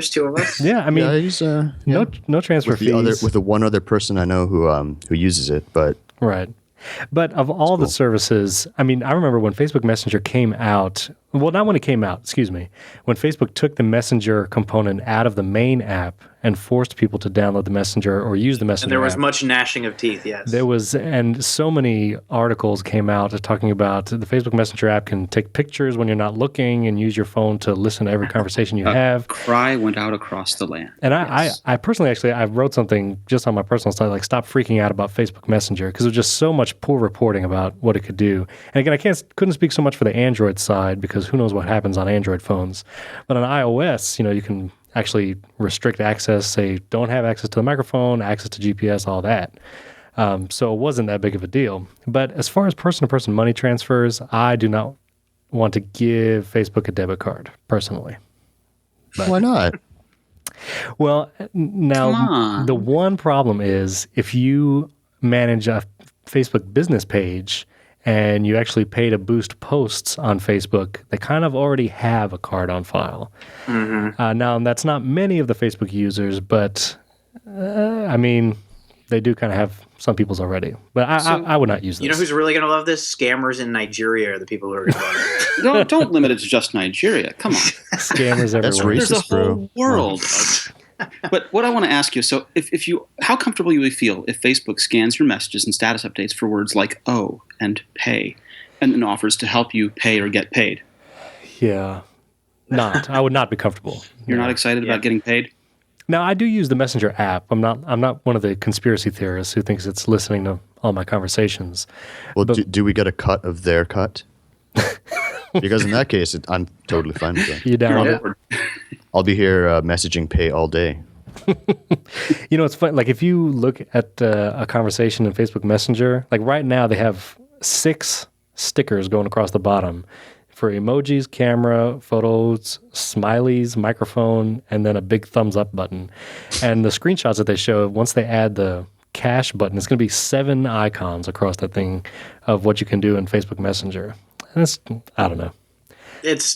Yeah, I mean, I use, no transfer fees. With the one other person I know who uses it, but... Right. But of all the services, I mean, I remember when Facebook Messenger came out, well, not when it came out, excuse me, when Facebook took the Messenger component out of the main app and forced people to download the Messenger or use the Messenger And there was app. much gnashing of teeth, yes. There was, and so many articles came out talking about the Facebook Messenger app can take pictures when you're not looking and use your phone to listen to every conversation you have. Cry went out across the land. And I personally, actually, I wrote something just on my personal site, like stop freaking out about Facebook Messenger, because there's just so much poor reporting about what it could do. And again, I couldn't speak so much for the Android side, because who knows what happens on Android phones. But on iOS, you can actually restrict access, say don't have access to the microphone, access to GPS, all that. So it wasn't that big of a deal. But as far as person-to-person money transfers, I do not want to give Facebook a debit card, personally. But why not? Well, now the one problem is if you manage a Facebook business page and you actually pay to boost posts on Facebook, they kind of already have a card on file. Mm-hmm. Now, that's not many of the Facebook users, but I mean, they do kind of have some people's already. But I would not use this. You know who's really going to love this? Scammers in Nigeria are the people who are going to love it. Don't limit it to just Nigeria. Come on. Scammers everywhere. That's racist, There's a whole world of... But what I want to ask you, so if you, how comfortable you would feel if Facebook scans your messages and status updates for words like "owe" and "pay," and then offers to help you pay or get paid? Yeah, I would not be comfortable. You're not excited about getting paid? Now, I do use the Messenger app. I'm not one of the conspiracy theorists who thinks it's listening to all my conversations. Well, do we get a cut of their cut? Because in that case, I'm totally fine with that. You down? I'll be here messaging pay all day. It's fun. Like if you look at a conversation in Facebook Messenger, like right now they have 6 stickers going across the bottom for emojis, camera, photos, smileys, microphone, and then a big thumbs up button. And the screenshots that they show, once they add the cache button, it's going to be 7 icons across that thing of what you can do in Facebook Messenger. And it's, I don't know.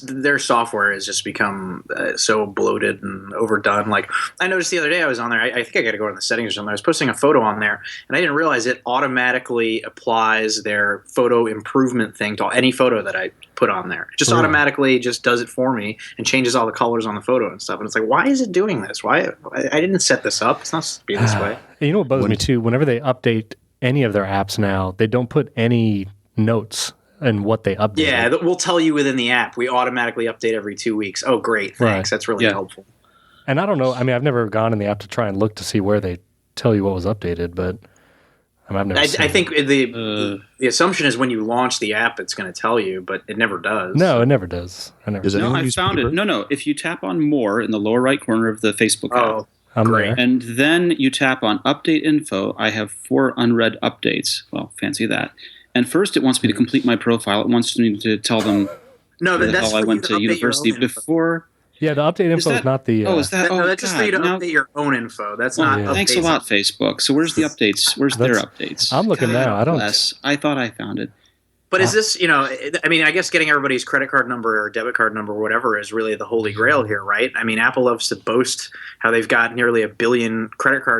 Their software has just become so bloated and overdone. Like I noticed the other day I was on there. I think I got to go in the settings or something. I was posting a photo on there, and I didn't realize it automatically applies their photo improvement thing to any photo that I put on there. It just automatically just does it for me and changes all the colors on the photo and stuff. And it's like, why is it doing this? Why? I didn't set this up. It's not supposed to be this way. You know what bugs me too? Whenever they update any of their apps now, they don't put any notes and what they update. Yeah, we'll tell you within the app. We automatically update every 2 weeks. Oh, great. Thanks. Right. That's really helpful. And I don't know. I mean, I've never gone in the app to try and look to see where they tell you what was updated, but I've never seen I think the assumption is when you launch the app, it's going to tell you, but it never does. No, it never does. I found it. No. If you tap on More in the lower right corner of the Facebook app, great. And then you tap on Update Info, I have 4 unread updates. Well, fancy that. And first, it wants me to complete my profile. It wants me to tell them that's I went to university before. Yeah, the update info is not the... is that... No, that's just for you to update your own info. That's not... Yeah. Thanks a lot, Facebook. So where's the updates? Where's their updates? I'm looking now. I don't... I thought I found it. But is this, I mean, I guess getting everybody's credit card number or debit card number or whatever is really the holy grail here, right? I mean, Apple loves to boast how they've got nearly 1 billion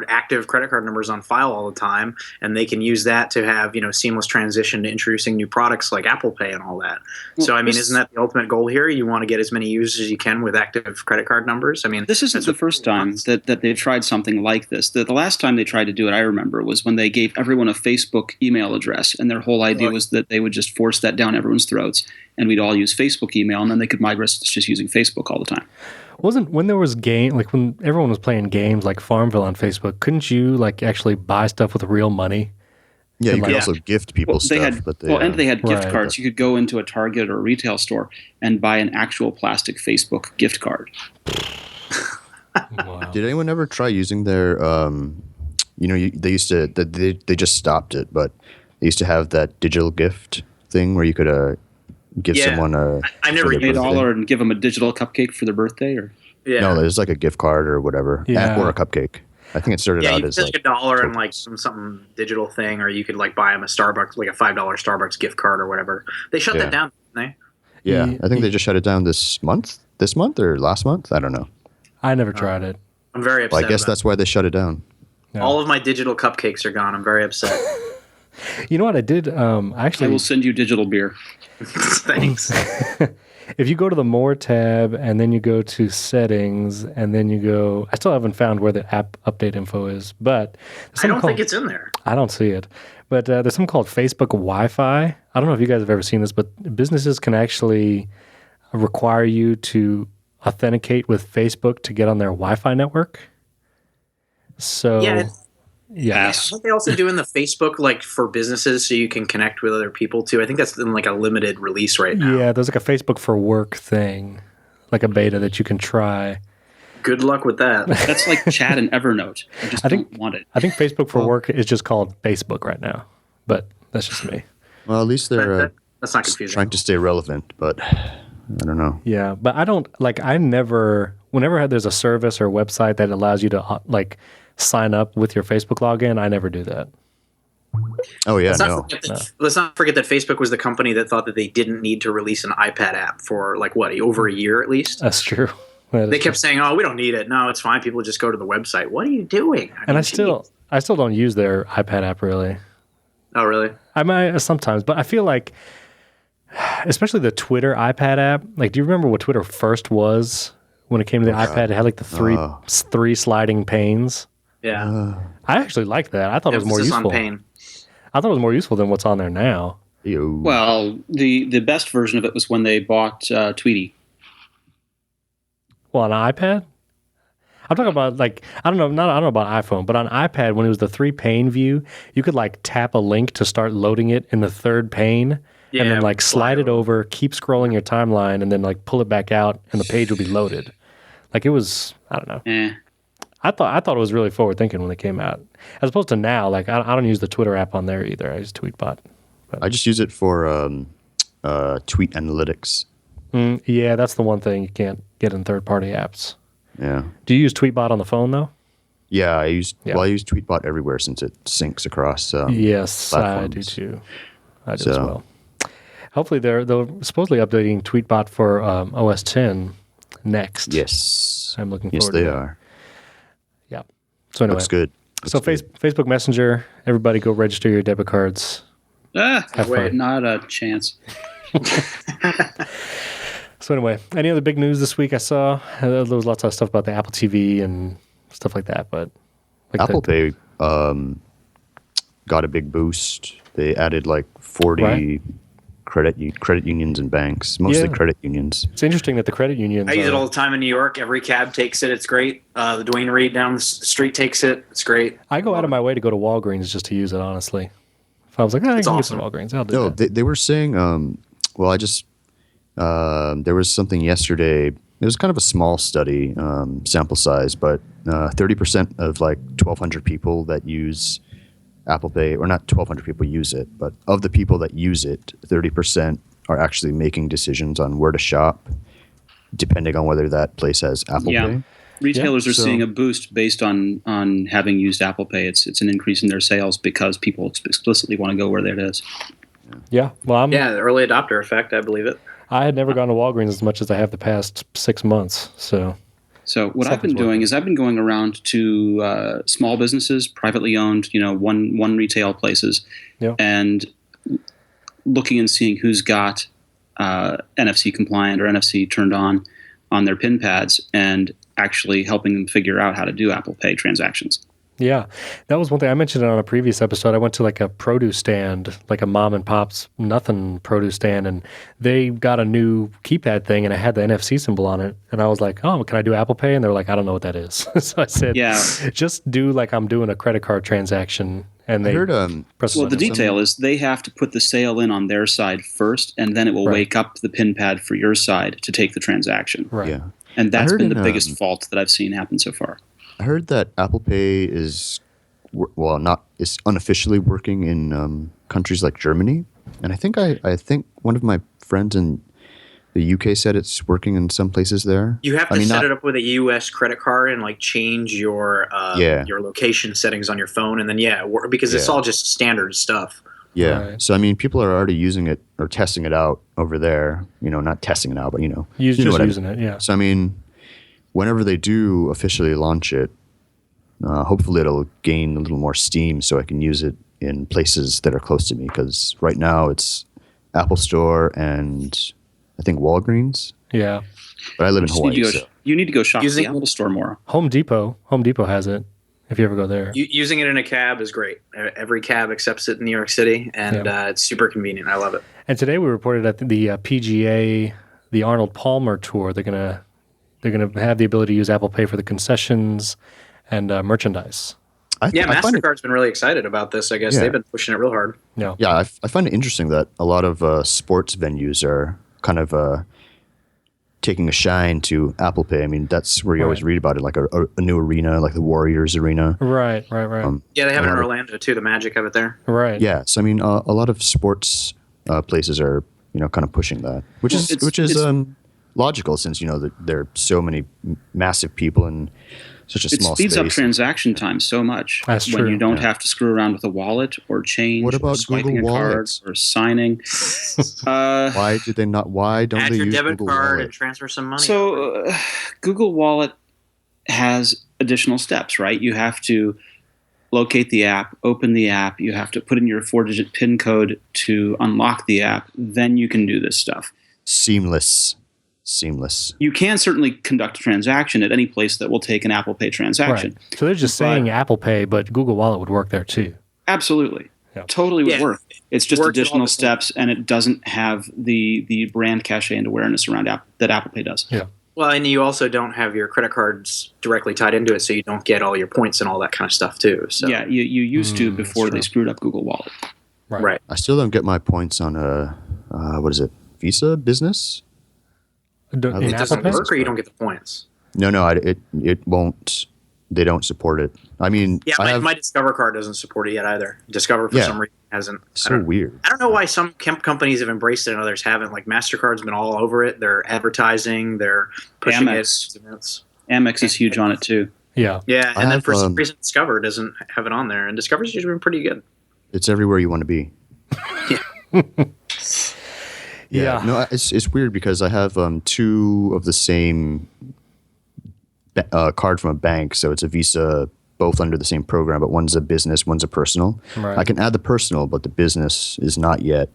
active credit card numbers on file all the time, and they can use that to have, seamless transition to introducing new products like Apple Pay and all that. Well, so, I mean, isn't that the ultimate goal here? You want to get as many users as you can with active credit card numbers? I mean, this isn't the first time that they've tried something like this. The last time they tried to do it, I remember, was when they gave everyone a Facebook email address, and their whole idea was that they would just force that down everyone's throats, and we'd all use Facebook email, and then they could migrate to just using Facebook all the time. When there was when everyone was playing games like Farmville on Facebook, couldn't you actually buy stuff with real money? Yeah, you could also gift people stuff. And they had gift cards. You could go into a Target or a retail store and buy an actual plastic Facebook gift card. Wow. Did anyone ever try using their? They used to. They just stopped it, but they used to have that digital gift thing where you could give someone I never pay $1 and give them a digital cupcake for their birthday, or no, there's like a gift card or whatever, or a cupcake. I think it started out as like $1 and something digital thing, or you could buy them a Starbucks, like a $5 Starbucks gift card or whatever. They shut that down, didn't they? Yeah, I think they just shut it down this month or last month. I don't know. I never tried it. I'm very upset. Well, I guess that's why they shut it down. Yeah. All of my digital cupcakes are gone. I'm very upset. You know what I did? I will send you digital beer. Thanks. If you go to the More tab and then you go to Settings and then you go, I still haven't found where the app update info is, but I don't think it's in there. I don't see it. But there's something called Facebook Wi-Fi. I don't know if you guys have ever seen this, but businesses can actually require you to authenticate with Facebook to get on their Wi-Fi network. So... Yes. What they also do in the Facebook, for businesses, so you can connect with other people too. I think that's in a limited release right now. Yeah, there's a Facebook for Work thing, like a beta that you can try. Good luck with that. That's like chat and Evernote. I don't want it. I think Facebook for Work is just called Facebook right now, but that's just me. Well, at least they're that's not confusing. Trying to stay relevant, but I don't know. Yeah, but I don't whenever there's a service or website that allows you to sign up with your Facebook login, I never do that. Oh yeah, let's not forget that Facebook was the company that thought that they didn't need to release an iPad app for over a year at least. That's true. They kept saying, "Oh, we don't need it. No, it's fine. People just go to the website." What are you doing? I still don't use their iPad app really. Oh, really? I might sometimes, but I feel like, especially the Twitter iPad app. Do you remember what Twitter first was when it came to the iPad? It had the three sliding panes. Yeah. I actually liked that. I thought it was more useful. On pain. I thought it was more useful than what's on there now. Ew. Well, the best version of it was when they bought Tweety. Well, on an iPad? I'm talking about like I don't know about iPhone, but on iPad when it was the 3-pane view, you could like tap a link to start loading it in the third pane, and then like slide it over, keep scrolling your timeline, and then like pull it back out, and the page would be loaded. Like it was, I don't know. I thought it was really forward thinking when it came out, as opposed to now. Like I don't use the Twitter app on there either. I use Tweetbot. I just use it for tweet analytics. Yeah, that's the one thing you can't get in third-party apps. Yeah. Do you use Tweetbot on the phone though? Yeah, I use Tweetbot everywhere since it syncs across. Yes, platforms. I do too. I do as well. Hopefully, they're supposedly updating Tweetbot for OS 10 next. Yes, I'm looking forward. Yes, they are. Yeah. So anyway, looks good. Facebook Messenger. Everybody, go register your debit cards. Wait, not a chance. So anyway, any other big news this week I saw? There was lots of stuff about the Apple TV and stuff like that, but like Apple Pay got a big boost. They added like 40 credit unions and banks, mostly credit unions. It's interesting that the credit unions. I use it all the time in New York. Every cab takes it. It's great. The Dwayne Reed down the street takes it. It's great. I go out of my way to go to Walgreens just to use it, honestly. If I was like, I can get to Walgreens, I'll do that. They were saying, there was something yesterday. It was kind of a small study, sample size, but 30% of like 1,200 people that use Apple Pay, or not 1,200 people use it, but of the people that use it, 30% are actually making decisions on where to shop, depending on whether that place has Apple Pay. Retailers are seeing a boost based on having used Apple Pay. It's an increase in their sales because people explicitly want to go where that is. Yeah, well, the early adopter effect. I believe it. I had never gone to Walgreens as much as I have the past 6 months. So what I've been doing is I've been going around to small businesses, privately owned, one retail places, and looking and seeing who's got NFC compliant or NFC turned on their PIN pads, and actually helping them figure out how to do Apple Pay transactions. Yeah, that was one thing I mentioned it on a previous episode. I went to like a produce stand, like a mom and pop's nothing produce stand, and they got a new keypad thing, and it had the NFC symbol on it. And I was like, "Oh, can I do Apple Pay?" And they were like, "I don't know what that is." So I said, just do like I'm doing a credit card transaction." And they the detail is they have to put the sale in on their side first, and then it will wake up the PIN pad for your side to take the transaction. Right. Yeah. And that's been the biggest fault that I've seen happen so far. I heard that Apple Pay is unofficially working in countries like Germany, and I think one of my friends in the UK said it's working in some places there. You have to set it up with a US credit card and like change your location settings on your phone, and then because it's all just standard stuff. Yeah. Right. So people are already using it or testing it out over there. Not testing it out, but using it. Yeah. So whenever they do officially launch it, hopefully it'll gain a little more steam so I can use it in places that are close to me. Because right now it's Apple Store and I think Walgreens. Yeah. But I live in Hawaii. You need to go shop at the Apple Store more. Home Depot has it. If you ever go there. Using it in a cab is great. Every cab accepts it in New York City, and it's super convenient. I love it. And today we reported at the PGA, the Arnold Palmer Tour, they're gonna have the ability to use Apple Pay for the concessions and merchandise. MasterCard's been really excited about this. I guess they've been pushing it real hard. Yeah, I find it interesting that a lot of sports venues are kind of taking a shine to Apple Pay. That's where you always read about it, like a new arena, like the Warriors arena. Right. They have it in Orlando too. The Magic have it there. Right. Yeah. So a lot of sports places are kind of pushing that, which is logical since there are so many massive people in such a small space. It speeds up transaction time so much. That's when true. you don't have to screw around with a wallet or change. What about or swiping Google a card Wallets? or signing? Why did they not? Why don't add they your use debit Google card Wallet? and transfer some money? So Google Wallet has additional steps, right? You have to locate the app, open the app. You have to put in your 4-digit PIN code to unlock the app. Then you can do this stuff. Seamless. You can certainly conduct a transaction at any place that will take an Apple Pay transaction. Right. So they're just saying Apple Pay, but Google Wallet would work there too. Absolutely. Yeah. Totally would work. It's just additional steps, and it doesn't have the brand cachet and awareness around that Apple Pay does. Yeah. Well, and you also don't have your credit cards directly tied into it, so you don't get all your points and all that kind of stuff too. So yeah, you used to before they screwed up Google Wallet. Right. I still don't get my points on what is it? Visa Business? It doesn't work, or you don't get the points. No, it won't. They don't support it. I mean, yeah, my Discover card doesn't support it yet either. Discover for some reason hasn't. So weird. I don't know why some companies have embraced it and others haven't. Like MasterCard's been all over it. They're advertising. They're pushing it. Amex is huge on it too. Yeah. Yeah, and then for some reason Discover doesn't have it on there, and Discover's usually been pretty good. It's everywhere you want to be. Yeah. No, it's weird because I have two of the same card from a bank, so it's a Visa, both under the same program, but one's a business, one's a personal. Right. I can add the personal, but the business is not yet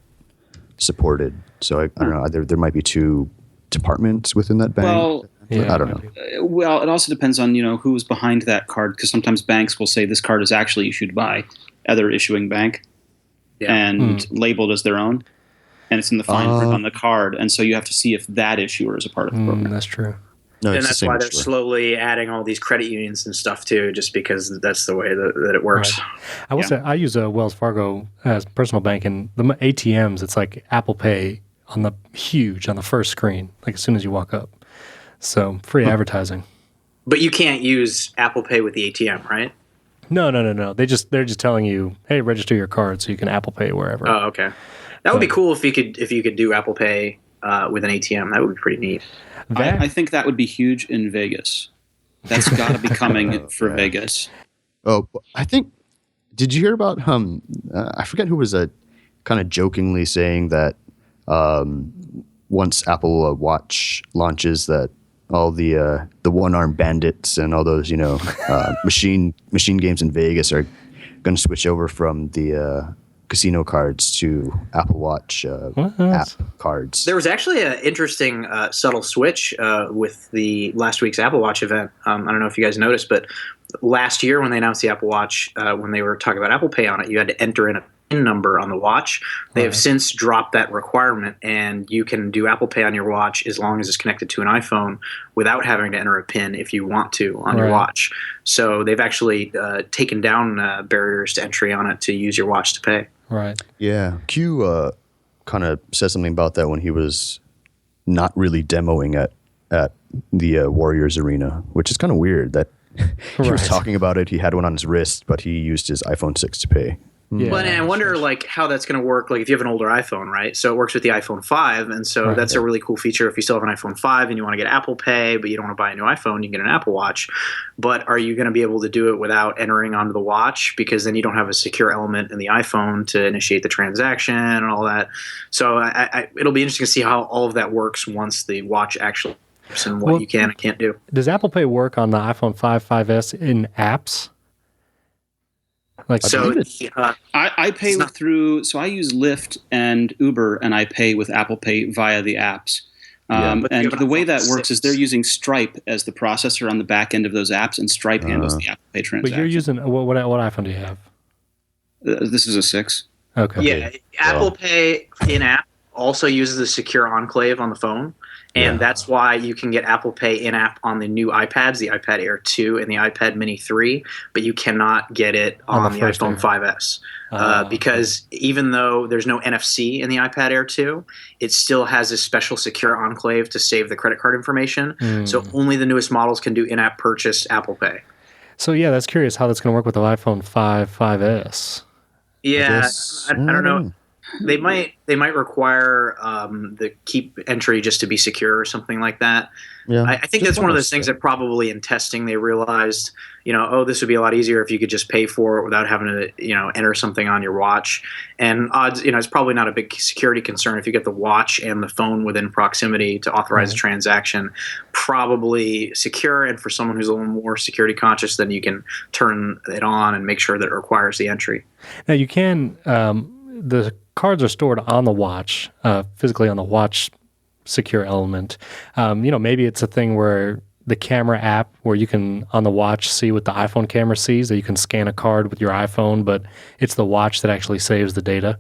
supported. So I don't know. There might be two departments within that bank. Well, I don't know. Well, it also depends on who's behind that card, because sometimes banks will say this card is actually issued by other issuing bank and labeled as their own, and it's in the fine print on the card, and so you have to see if that issuer is a part of the program. That's true. No, and that's why they're slowly adding all these credit unions and stuff too, just because that's the way that it works. Right. I will say I use a Wells Fargo as personal bank, and the ATMs, it's like Apple Pay on the first screen, like as soon as you walk up. So free advertising. But you can't use Apple Pay with the ATM, right? No. They're just telling you, hey, register your card so you can Apple Pay wherever. Oh, okay. That would be cool if you could do Apple Pay with an ATM. That would be pretty neat. I think that would be huge in Vegas. That's got to be coming for Vegas. Oh, I think. Did you hear about I forget who was kind of jokingly saying that once Apple Watch launches, that all the one-armed bandits and all those machine games in Vegas are going to switch over from the casino cards to Apple Watch app cards. There was actually an interesting subtle switch with the last week's Apple Watch event. I don't know if you guys noticed, but last year when they announced the Apple Watch, when they were talking about Apple Pay on it, you had to enter in a PIN number on the watch. They have since dropped that requirement, and you can do Apple Pay on your watch as long as it's connected to an iPhone without having to enter a PIN if you want to on your watch. So they've actually taken down barriers to entry on it to use your watch to pay. Right. Yeah. Q kind of said something about that when he was not really demoing at the Warriors Arena, which is kind of weird that he was talking about it. He had one on his wrist, but he used his iPhone 6 to pay. Yeah. But I wonder how that's going to work. Like if you have an older iPhone, right? So it works with the iPhone 5, and so that's a really cool feature. If you still have an iPhone 5 and you want to get Apple Pay, but you don't want to buy a new iPhone, you can get an Apple Watch. But are you going to be able to do it without entering onto the watch? Because then you don't have a secure element in the iPhone to initiate the transaction and all that. So it'll be interesting to see how all of that works once the watch actually works and what you can and can't do. Does Apple Pay work on the iPhone 5, 5S in apps? I pay through. So I use Lyft and Uber, and I pay with Apple Pay via the apps. And the way that works is they're using Stripe as the processor on the back end of those apps, and Stripe handles the Apple Pay transaction. But you're using what iPhone do you have? This is a 6. Okay. Yeah, Apple Pay in app also uses a secure enclave on the phone. And that's why you can get Apple Pay in-app on the new iPads, the iPad Air 2 and the iPad Mini 3, but you cannot get it on the iPhone 5S. Because even though there's no NFC in the iPad Air 2, it still has a special secure enclave to save the credit card information. So only the newest models can do in-app purchase Apple Pay. So yeah, that's curious how that's going to work with the iPhone 5, 5S. Yeah, I don't know. They might require the keep entry just to be secure or something like that. Yeah, I think that's one of those things that probably in testing they realized, this would be a lot easier if you could just pay for it without having to, enter something on your watch. And odds, it's probably not a big security concern if you get the watch and the phone within proximity to authorize a transaction. Probably secure, and for someone who's a little more security conscious, then you can turn it on and make sure that it requires the entry. Now you can the cards are stored on the watch, physically on the watch secure element. Maybe it's a thing where the camera app where you can on the watch see what the iPhone camera sees, that you can scan a card with your iPhone, but it's the watch that actually saves the data.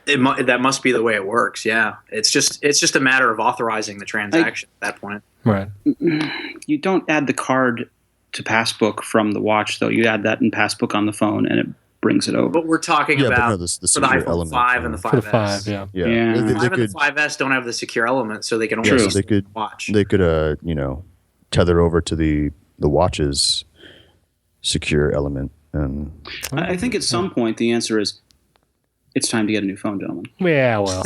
That must be the way it works. Yeah, it's just a matter of authorizing the transaction at that point. Right. You don't add the card to Passbook from the watch, though. You add that in Passbook on the phone, and it brings it over. But we're talking about the for the secure iPhone element, 5 and the 5S. For the 5, yeah. The 5 and the 5S don't have the secure element, so they can only use the watch. They could, tether over to the watch's secure element. And I think at some point the answer is it's time to get a new phone, gentlemen. Yeah, well,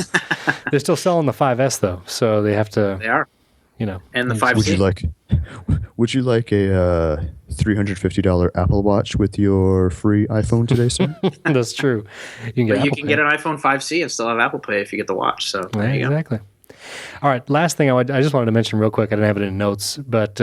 they're still selling the 5S though, so they have to. They are. And the 5C. Would you like a $350 Apple Watch with your free iPhone today, sir? That's true. You can get an iPhone 5C and still have Apple Pay if you get the watch. So there you exactly. All right, last thing I just wanted to mention real quick. I didn't have it in notes, but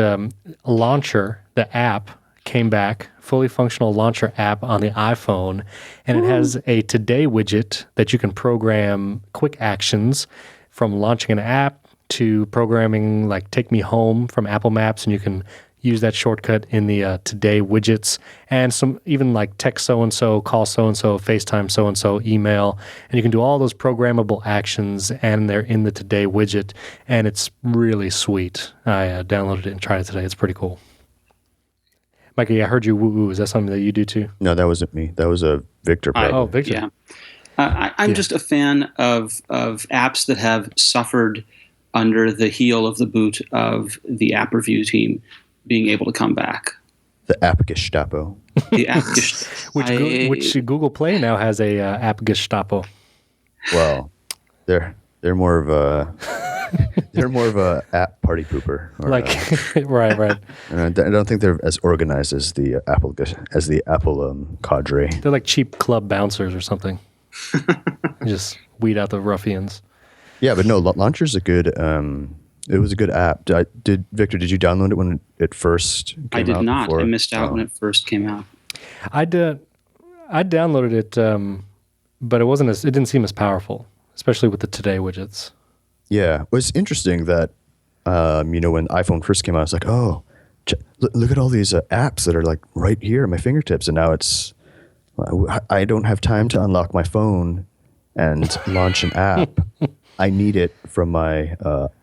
Launcher, the app, came back, fully functional Launcher app on the iPhone, and it has a Today widget that you can program quick actions from launching an app to programming like Take Me Home from Apple Maps, and you can use that shortcut in the Today widgets, and some even like text so-and-so, call so-and-so, FaceTime so-and-so, email, and you can do all those programmable actions, and they're in the Today widget, and it's really sweet. I downloaded it and tried it today. It's pretty cool. Mikey, I heard you woo-woo. Is that something that you do too? No, that wasn't me. That was a Victor. Victor. Yeah. I'm just a fan of apps that have suffered under the heel of the boot of the app review team being able to come back. The app Gestapo. The app Gestapo. Which Google Play now has a app Gestapo. Well, they're more of a app party pooper. Right. And I don't think they're as organized as the Apple cadre. They're like cheap club bouncers or something. Just weed out the ruffians. Yeah, but no, Launcher's a good. It was a good app. Victor? Did you download it when it first came out? I did not. Before? I missed out when it first came out. I downloaded it, but it didn't seem as powerful, especially with the Today widgets. Yeah, it was interesting that when iPhone first came out, I was like, oh, look at all these apps that are like right here at my fingertips, and now I don't have time to unlock my phone and launch an app. I need it from my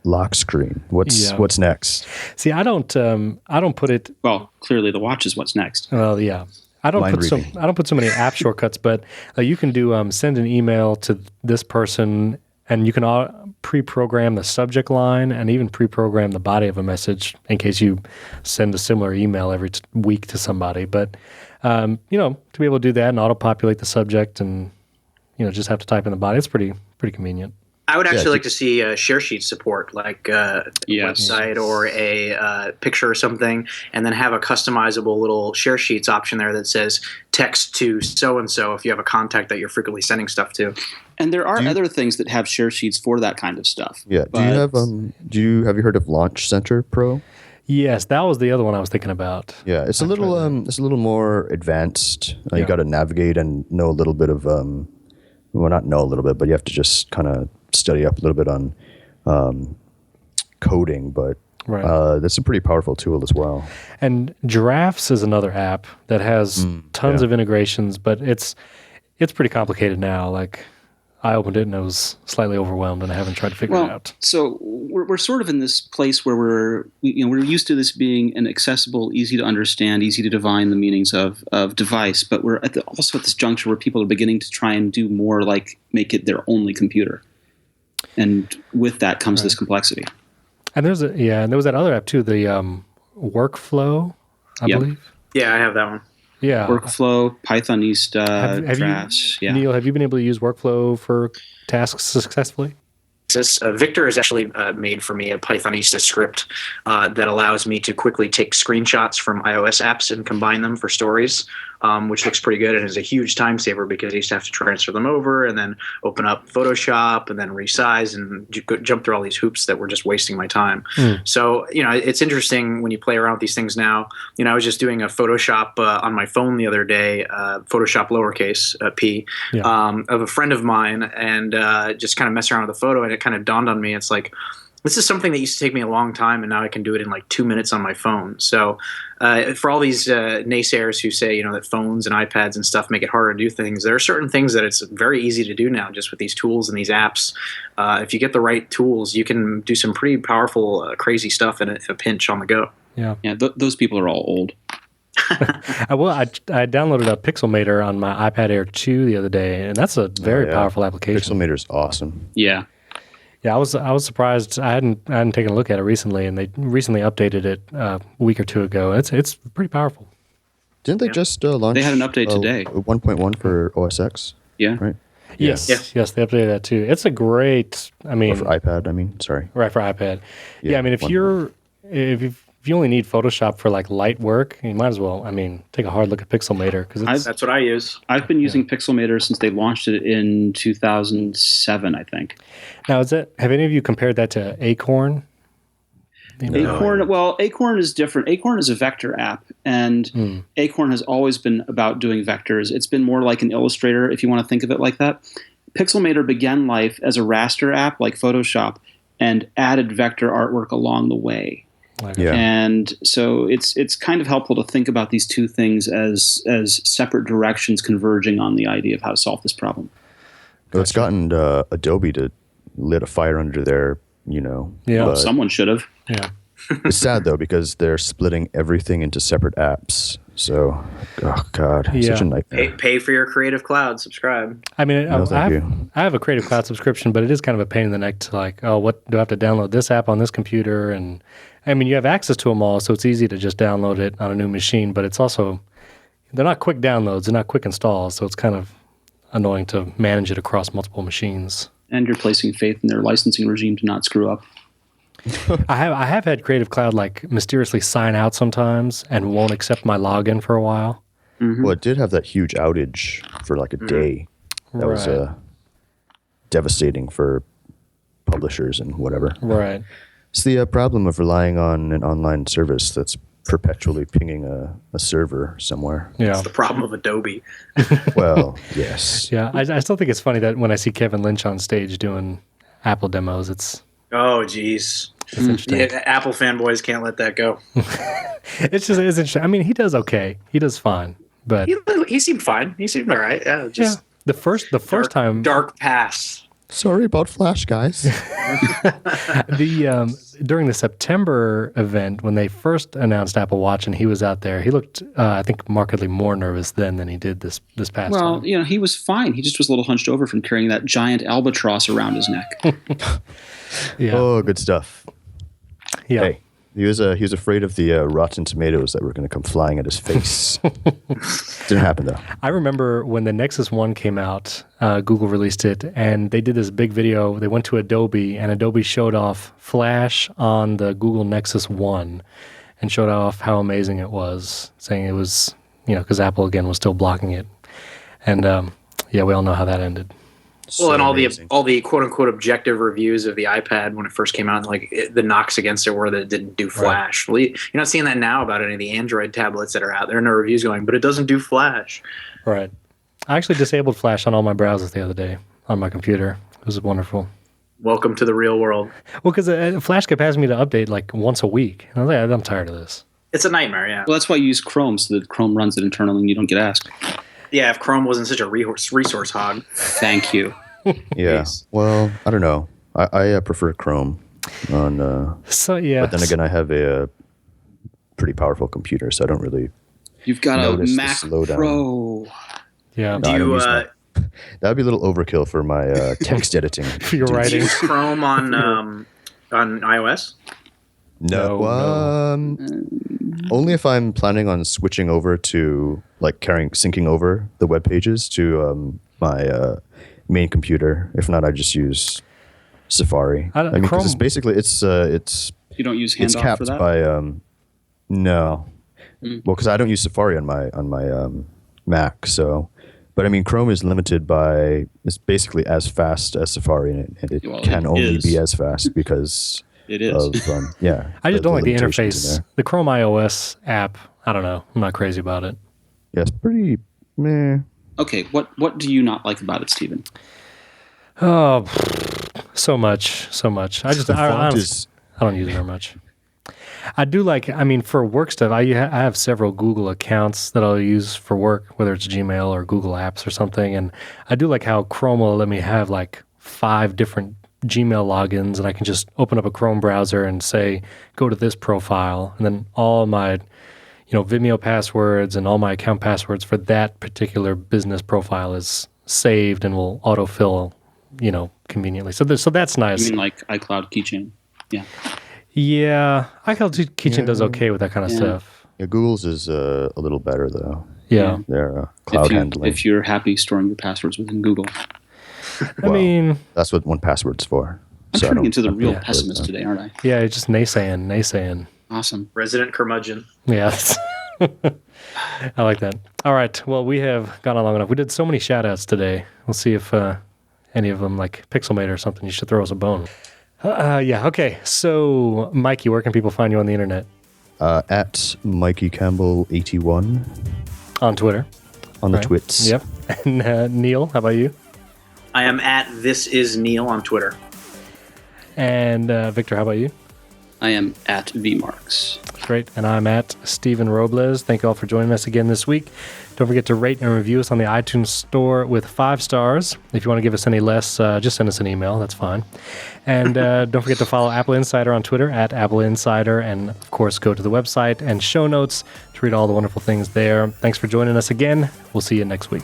lock screen. What's next? See, I don't put it. Well, clearly the watch is what's next. Well, yeah. I don't put so many app shortcuts, but you can do send an email to this person, and you can pre-program the subject line and even pre-program the body of a message in case you send a similar email every week to somebody. But to be able to do that and auto-populate the subject and just have to type in the body, it's pretty convenient. I would actually like to see share sheet support, like a website or a picture or something, and then have a customizable little share sheets option there that says text to so-and-so if you have a contact that you're frequently sending stuff to. And there are other things that have share sheets for that kind of stuff. Yeah. Have you heard of Launch Center Pro? Yes, that was the other one I was thinking about. Yeah, it's a little more advanced. You got to navigate and know a little bit of not know a little bit, but you have to just kind of study up a little bit on coding, but that's a pretty powerful tool as well. And Giraffes is another app that has tons of integrations, but it's pretty complicated now. Like I opened it and I was slightly overwhelmed, and I haven't tried to figure it out. So we're sort of in this place where we're used to this being an accessible, easy to understand, easy to divine the meanings of device, but we're also at this juncture where people are beginning to try and do more like make it their only computer. And with that comes this complexity. And there was that other app too, the Workflow, I believe. Yeah, I have that one. Yeah, Workflow, Pythonista, Drafts. Neil, have you been able to use Workflow for tasks successfully? Victor has actually made for me a Pythonista script that allows me to quickly take screenshots from iOS apps and combine them for stories, which looks pretty good and is a huge time saver because I used to have to transfer them over and then open up Photoshop and then resize and jump through all these hoops that were just wasting my time. So, it's interesting when you play around with these things now. I was just doing a Photoshop on my phone the other day, Photoshop lowercase p, of a friend of mine, and just kind of messing around with the photo, and it kind of dawned on me. It's like, This is something that used to take me a long time, and now I can do it in like 2 minutes on my phone. So for all these naysayers who say, that phones and iPads and stuff make it harder to do things, there are certain things that it's very easy to do now just with these tools and these apps. If you get the right tools, you can do some pretty powerful, crazy stuff in a pinch on the go. Yeah. Those people are all old. I downloaded a Pixelmator on my iPad Air 2 the other day, and that's a very powerful application. Pixelmator is awesome. Yeah. Yeah, I was surprised. I hadn't taken a look at it recently, and they recently updated it a week or two ago. It's pretty powerful. Didn't they just launch? They had an update today. 1.1 for OS X. Yeah. Right. Yes. They updated that too. It's a great. Or for iPad. Sorry. Right, for iPad. Yeah, I mean, if you only need Photoshop for like light work, you might as well, take a hard look at Pixelmator because that's what I use. I've been using Pixelmator since they launched it in 2007, I think. Now, have any of you compared that to Acorn? Acorn, well, Acorn is different. Acorn is a vector app, and Acorn has always been about doing vectors. It's been more like an Illustrator, if you want to think of it like that. Pixelmator began life as a raster app like Photoshop and added vector artwork along the way. Yeah. And so it's kind of helpful to think about these two things as separate directions converging on the idea of how to solve this problem. Well, it's gotten Adobe to lit a fire under their, Yeah, someone should have. Yeah. It's sad though because they're splitting everything into separate apps. So, oh god, such a nightmare. Pay for your Creative Cloud. Subscribe. I have a Creative Cloud subscription, but it is kind of a pain in the neck to what do I have to download this app on this computer? And you have access to them all, so it's easy to just download it on a new machine. But it's also they're not quick downloads, they're not quick installs, so it's kind of annoying to manage it across multiple machines. And you're placing faith in their licensing regime to not screw up. I have had Creative Cloud mysteriously sign out sometimes and won't accept my login for a while. Mm-hmm. Well, it did have that huge outage for a day. That was devastating for publishers and whatever. Right. It's the problem of relying on an online service that's perpetually pinging a server somewhere. Yeah. It's the problem of Adobe. Well, yes. Yeah, I still think it's funny that when I see Kevin Lynch on stage doing Apple demos, it's... Oh, geez. Yeah, Apple fanboys can't let that go. It's interesting. He does okay. He does fine, but he seemed fine. He seemed all right. Yeah. The first time. Dark pass. Sorry about Flash, guys. During the September event when they first announced Apple Watch and he was out there, he looked I think markedly more nervous then than he did this past time. Well, he was fine. He just was a little hunched over from carrying that giant albatross around his neck. Yeah. Oh, good stuff. Yeah. Hey, he was afraid of the rotten tomatoes that were going to come flying at his face. Didn't happen though. I remember when the Nexus 1 came out, Google released it, and they did this big video. They went to Adobe, and Adobe showed off Flash on the Google Nexus 1 and showed off how amazing it was, saying it was, because Apple, again, was still blocking it. And, we all know how that ended. Well, and all the quote unquote objective reviews of the iPad when it first came out, the knocks against it were that it didn't do Flash. Right. Well, you're not seeing that now about any of the Android tablets that are out there. No reviews going, but it doesn't do Flash. Right. I actually disabled Flash on all my browsers the other day on my computer. It was wonderful. Welcome to the real world. Well, because Flash kept asking me to update once a week. And I was like, I'm tired of this. It's a nightmare, yeah. Well, that's why you use Chrome, so that Chrome runs it internally and you don't get asked. Yeah, if Chrome wasn't such a resource hog. Thank you. Yeah. Please. Well, I don't know. I prefer Chrome on. So yeah. But then again, I have a pretty powerful computer, so I don't really. You've got a Mac Pro. Yeah. Do you? That would be a little overkill for my text editing. For your writing. Do you use Chrome on iOS? No. Only if I'm planning on switching over to syncing over the web pages to my main computer. If not, I just use Safari. Because it's basically it's you don't use handoff capped for that? by no. Well, because I don't use Safari on my Mac, so. But Chrome is limited by it's basically as fast as Safari, and it can only be as fast because. It is. Yeah. I just don't like the interface. The Chrome iOS app, I don't know. I'm not crazy about it. Yeah, it's pretty meh. Okay, what do you not like about it, Stephen? Oh, So much. I don't use it very much. I do for work stuff, I have several Google accounts that I'll use for work, whether it's Gmail or Google Apps or something. And I do like how Chrome will let me have 5 different Gmail logins, and I can just open up a Chrome browser and say, go to this profile. And then all my, Vimeo passwords and all my account passwords for that particular business profile is saved and will autofill, conveniently. So that's nice. You mean like iCloud Keychain? Yeah. Yeah, iCloud Keychain does okay with that kind of stuff. Yeah, Google's is a little better though. Yeah, their cloud handling. If you're happy storing your passwords within Google. That's what 1Password's for. I'm turning into the real pessimist today, aren't I? Yeah, just naysaying. Awesome. Resident curmudgeon. Yes. I like that. All right, well, we have gone on long enough. We did so many shout-outs today. We'll see if any of them, like Pixelmate or something, you should throw us a bone. Okay. So, Mikey, where can people find you on the internet? At Mikey Campbell 81 on Twitter. On the twits. Yep. And Neil, how about you? I am at This Is Neil on Twitter. And Victor, how about you? I am at VMarks. Great. And I'm at Steven Robles. Thank you all for joining us again this week. Don't forget to rate and review us on the iTunes Store with 5 stars. If you want to give us any less, just send us an email. That's fine. And don't forget to follow Apple Insider on Twitter at Apple Insider. And, of course, go to the website and show notes to read all the wonderful things there. Thanks for joining us again. We'll see you next week.